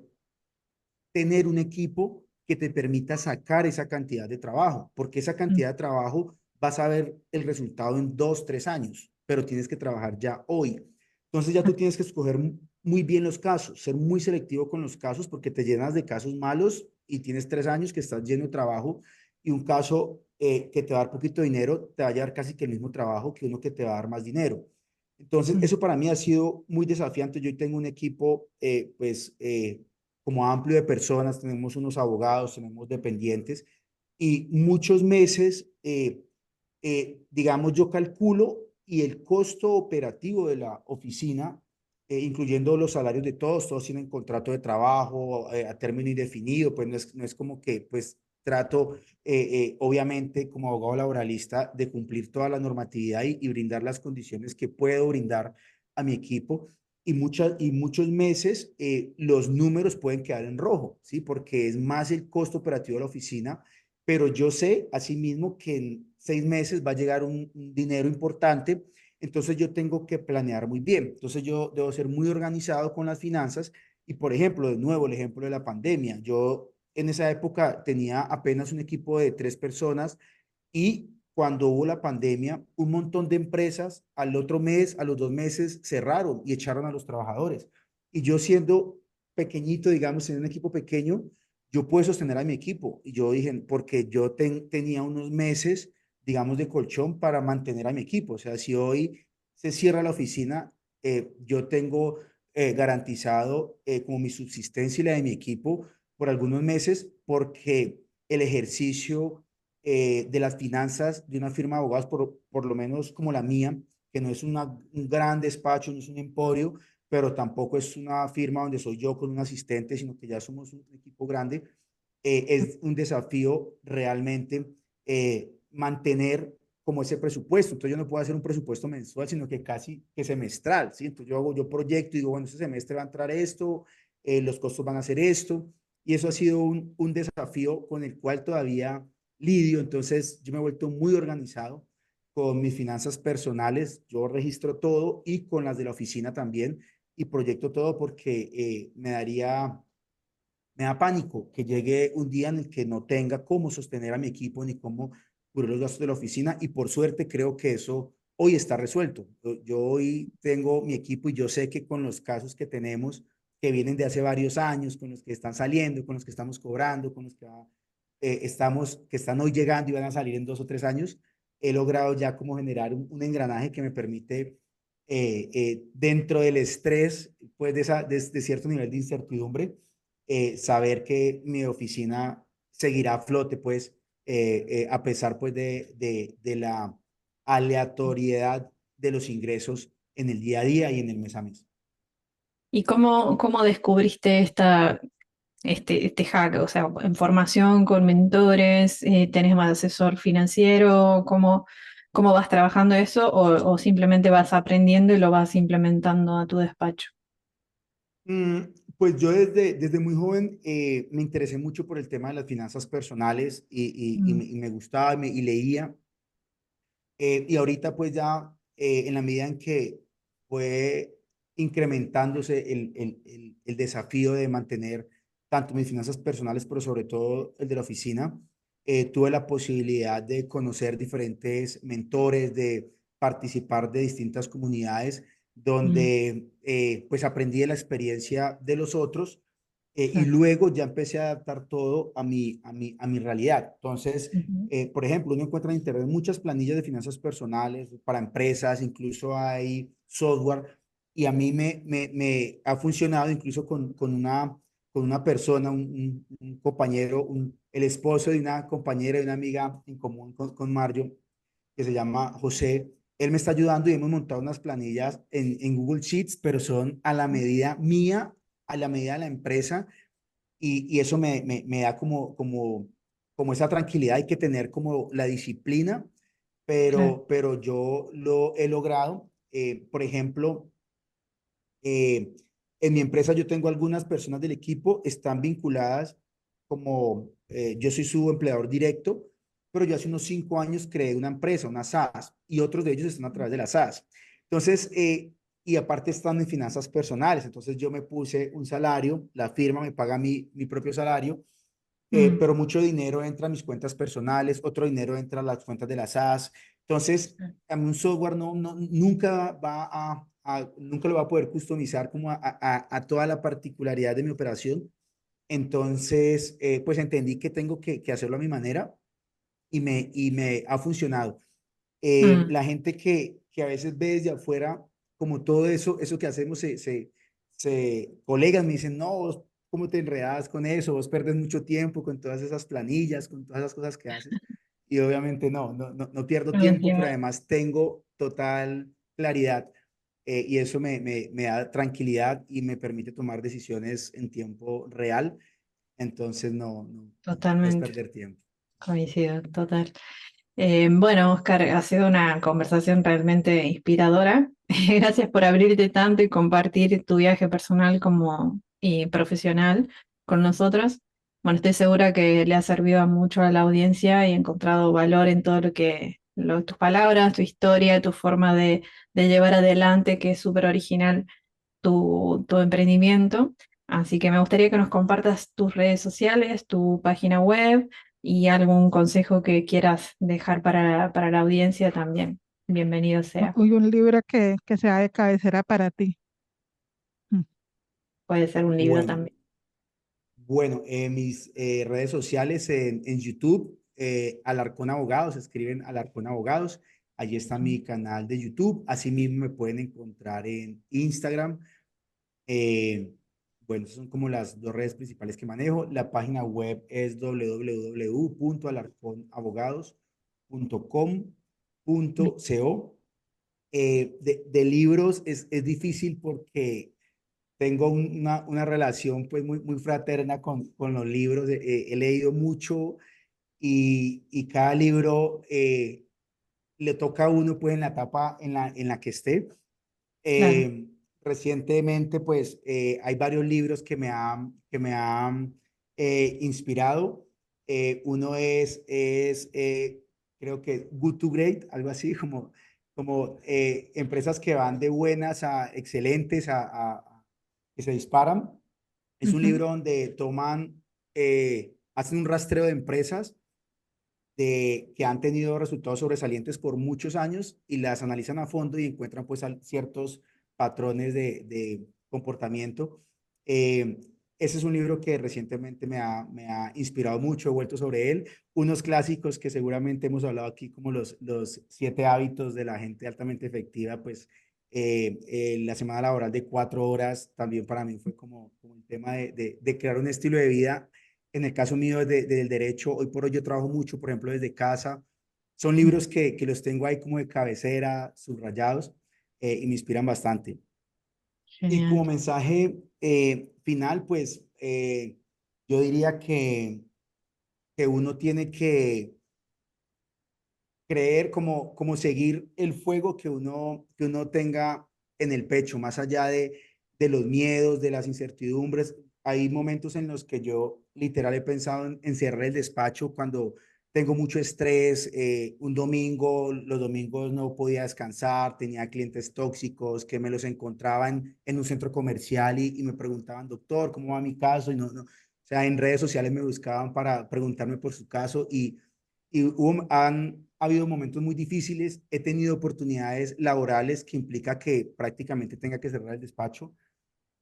tener un equipo que te permita sacar esa cantidad de trabajo, porque esa Mm. cantidad de trabajo vas a ver el resultado en 2, 3 años, pero tienes que trabajar ya hoy. Entonces ya tú tienes que escoger muy bien los casos, ser muy selectivo con los casos, porque te llenas de casos malos y tienes 3 años que estás lleno de trabajo y un caso que te va a dar poquito dinero te va a llevar casi que el mismo trabajo que uno que te va a dar más dinero. Entonces, Mm. eso para mí ha sido muy desafiante. Yo tengo un equipo, como amplio de personas, tenemos unos abogados, tenemos dependientes y muchos meses, digamos, yo calculo y el costo operativo de la oficina, incluyendo los salarios de todos, todos tienen contrato de trabajo a término indefinido, pues no es como que pues trato, obviamente, como abogado laboralista, de cumplir toda la normatividad y brindar las condiciones que puedo brindar a mi equipo y muchos meses los números pueden quedar en rojo, ¿sí? Porque es más el costo operativo de la oficina, pero yo sé asimismo que en 6 meses va a llegar un dinero importante, entonces yo tengo que planear muy bien. Entonces yo debo ser muy organizado con las finanzas y, por ejemplo, de nuevo, el ejemplo de la pandemia. Yo en esa época tenía apenas un equipo de 3 personas y cuando hubo la pandemia, un montón de empresas al otro mes, a los 2 meses, cerraron y echaron a los trabajadores. Y yo siendo pequeñito, digamos, en un equipo pequeño, yo puedo sostener a mi equipo. Y yo dije, porque yo tenía unos meses, digamos, de colchón para mantener a mi equipo. O sea, si hoy se cierra la oficina, yo tengo garantizado como mi subsistencia y la de mi equipo por algunos meses, porque el ejercicio de las finanzas de una firma de abogados, por lo menos como la mía, que no es un gran despacho, no es un emporio, pero tampoco es una firma donde soy yo con un asistente, sino que ya somos un equipo grande, es un desafío realmente mantener como ese presupuesto. Entonces yo no puedo hacer un presupuesto mensual, sino que casi que semestral, ¿sí? Entonces yo proyecto y digo, bueno, este semestre va a entrar esto, los costos van a ser esto, y eso ha sido un desafío con el cual todavía lidio. Entonces yo me he vuelto muy organizado con mis finanzas personales, yo registro todo y con las de la oficina también y proyecto todo porque me da pánico que llegue un día en el que no tenga cómo sostener a mi equipo ni cómo cubrir los gastos de la oficina y por suerte creo que eso hoy está resuelto. Yo hoy tengo mi equipo y yo sé que con los casos que tenemos que vienen de hace varios años, con los que están saliendo, con los que estamos cobrando, con los que están hoy llegando y van a salir en 2 o 3 años, he logrado ya como generar un engranaje que me permite dentro del estrés, pues de cierto nivel de incertidumbre, saber que mi oficina seguirá a flote, pues, a pesar, pues, de la aleatoriedad de los ingresos en el día a día y en el mes a mes. ¿Y cómo descubriste este hack? O sea, en formación con mentores, ¿tenés más asesor financiero? ¿Cómo vas trabajando eso? ¿O simplemente vas aprendiendo y lo vas implementando a tu despacho? Mm, Pues yo desde muy joven me interesé mucho por el tema de las finanzas personales Mm, y me gustaba y leía. Y ahorita pues ya en la medida en que fue incrementándose el desafío de mantener tanto mis finanzas personales, pero sobre todo el de la oficina, tuve la posibilidad de conocer diferentes mentores, de participar de distintas comunidades mm, donde pues aprendí de la experiencia de los otros y claro. luego ya empecé a adaptar todo a mi realidad. Entonces, Ujú, por ejemplo, uno encuentra en Internet muchas planillas de finanzas personales para empresas, incluso hay software, y a mí me ha funcionado incluso con una persona, un compañero, el esposo de una compañera y una amiga en común con Mario, que se llama José. Él me está ayudando y hemos montado unas planillas en Google Sheets, pero son a la medida mía, a la medida de la empresa y eso me da como esa tranquilidad. Hay que tener como la disciplina, claro. pero yo lo he logrado. Por ejemplo, eh, en mi empresa yo tengo algunas personas del equipo, están vinculadas como yo soy su empleador directo, pero yo hace unos 5 años creé una empresa, una SaaS, y otros de ellos están a través de la SaaS. Entonces, y aparte están en finanzas personales, entonces yo me puse un salario, la firma me paga mi propio salario, Mm, pero mucho dinero entra a mis cuentas personales, otro dinero entra a las cuentas de las SaaS. Entonces, a mí un software nunca nunca lo va a poder customizar como a toda la particularidad de mi operación. Entonces, pues entendí que tengo que hacerlo a mi manera y me ha funcionado. mm, La gente que a veces ve desde afuera, como todo eso que hacemos, colegas me dicen, no, vos, ¿cómo te enredas con eso? Vos perdes mucho tiempo con todas esas planillas, con todas esas cosas que haces. Y obviamente no pierdo lo tiempo, entiendo. pero además tengo total claridad y eso me da tranquilidad y me permite tomar decisiones en tiempo real. Entonces no es Totalmente. perder tiempo. Coincido, total. Bueno, Oscar, ha sido una conversación realmente inspiradora. Gracias por abrirte tanto y compartir tu viaje personal como y profesional con nosotros. Bueno, estoy segura que le ha servido mucho a la audiencia y he encontrado valor en todo tus palabras, tu historia, tu forma de llevar adelante, que es súper original tu emprendimiento. Así que me gustaría que nos compartas tus redes sociales, tu página web y algún consejo que quieras dejar para la audiencia también. Bienvenido sea. Uy, un libro que sea de cabecera para ti. Mm. Puede ser un libro Bueno, también. Bueno, mis redes sociales en YouTube, Alarcón Abogados, escriben Alarcón Abogados. Allí está Ujú. mi canal de YouTube. Asimismo me pueden encontrar en Instagram. Eh, bueno, esas son como las dos redes principales que manejo. La página web es www.alarconabogados.com.co. De libros es difícil porque tengo una relación pues muy fraterna con los libros. He leído mucho y cada libro le toca a uno pues en la etapa en la que esté. Claro. Eh, Recientemente pues hay varios libros que me han inspirado. Uno creo que Good to Great, algo así como empresas que van de buenas a excelentes que se disparan. Es un Ujú. libro donde hacen un rastreo de empresas que han tenido resultados sobresalientes por muchos años y las analizan a fondo y encuentran pues ciertos patrones de comportamiento. Eh, Ese es un libro que recientemente me ha inspirado mucho, he vuelto sobre él. Unos clásicos que seguramente hemos hablado aquí, como los 7 hábitos de la gente altamente efectiva, pues la semana laboral de 4 horas también para mí fue como el tema de crear un estilo de vida. En el caso mío del derecho, hoy por hoy yo trabajo mucho, por ejemplo, desde casa. Son libros que los tengo ahí como de cabecera, subrayados, y me inspiran bastante. Y Genial. como mensaje final, pues yo diría que uno tiene que creer como seguir el fuego que uno tenga en el pecho, más allá de los miedos, de las incertidumbres. Hay momentos en los que yo literal he pensado en cerrar el despacho cuando tengo mucho estrés. Un domingo, los domingos no podía descansar, tenía clientes tóxicos que me los encontraban en un centro comercial y me preguntaban, doctor, ¿cómo va mi caso? Y no, o sea, en redes sociales me buscaban para preguntarme por su caso han habido momentos muy difíciles. He tenido oportunidades laborales que implica que prácticamente tenga que cerrar el despacho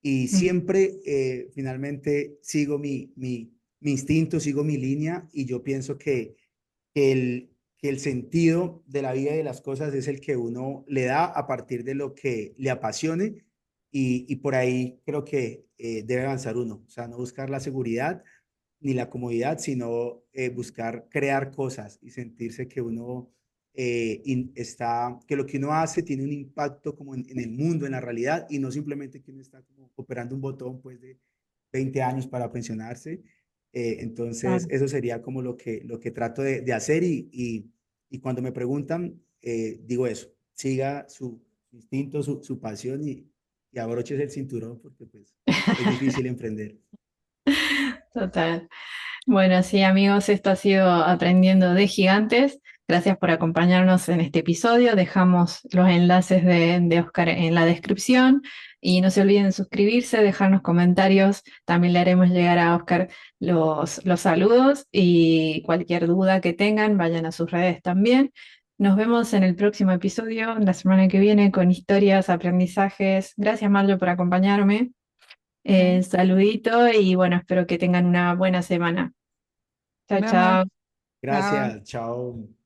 y Mm. siempre finalmente sigo mi instinto, sigo mi línea y yo pienso que el sentido de la vida y de las cosas es el que uno le da a partir de lo que le apasione y por ahí creo que debe avanzar uno, o sea, no buscar la seguridad ni la comodidad, sino buscar crear cosas y sentirse que uno que lo que uno hace tiene un impacto como en el mundo, en la realidad, y no simplemente que uno está como operando un botón pues de 20 años para pensionarse. Entonces, Claro. eso sería como lo que trato de hacer y cuando me preguntan, digo eso, siga su instinto, su pasión y abroches el cinturón porque pues es difícil emprender. Total. Bueno, sí, amigos, esto ha sido Aprendiendo de Gigantes. Gracias por acompañarnos en este episodio. Dejamos los enlaces de Oscar en la descripción y no se olviden suscribirse, dejarnos comentarios. También le haremos llegar a Oscar los saludos y cualquier duda que tengan, vayan a sus redes también. Nos vemos en el próximo episodio, la semana que viene, con historias, aprendizajes. Gracias, Marlo, por acompañarme. ¿sí? Saludito y bueno, espero que tengan una buena semana. Chao, Bueno, chao. chao. Gracias, chao.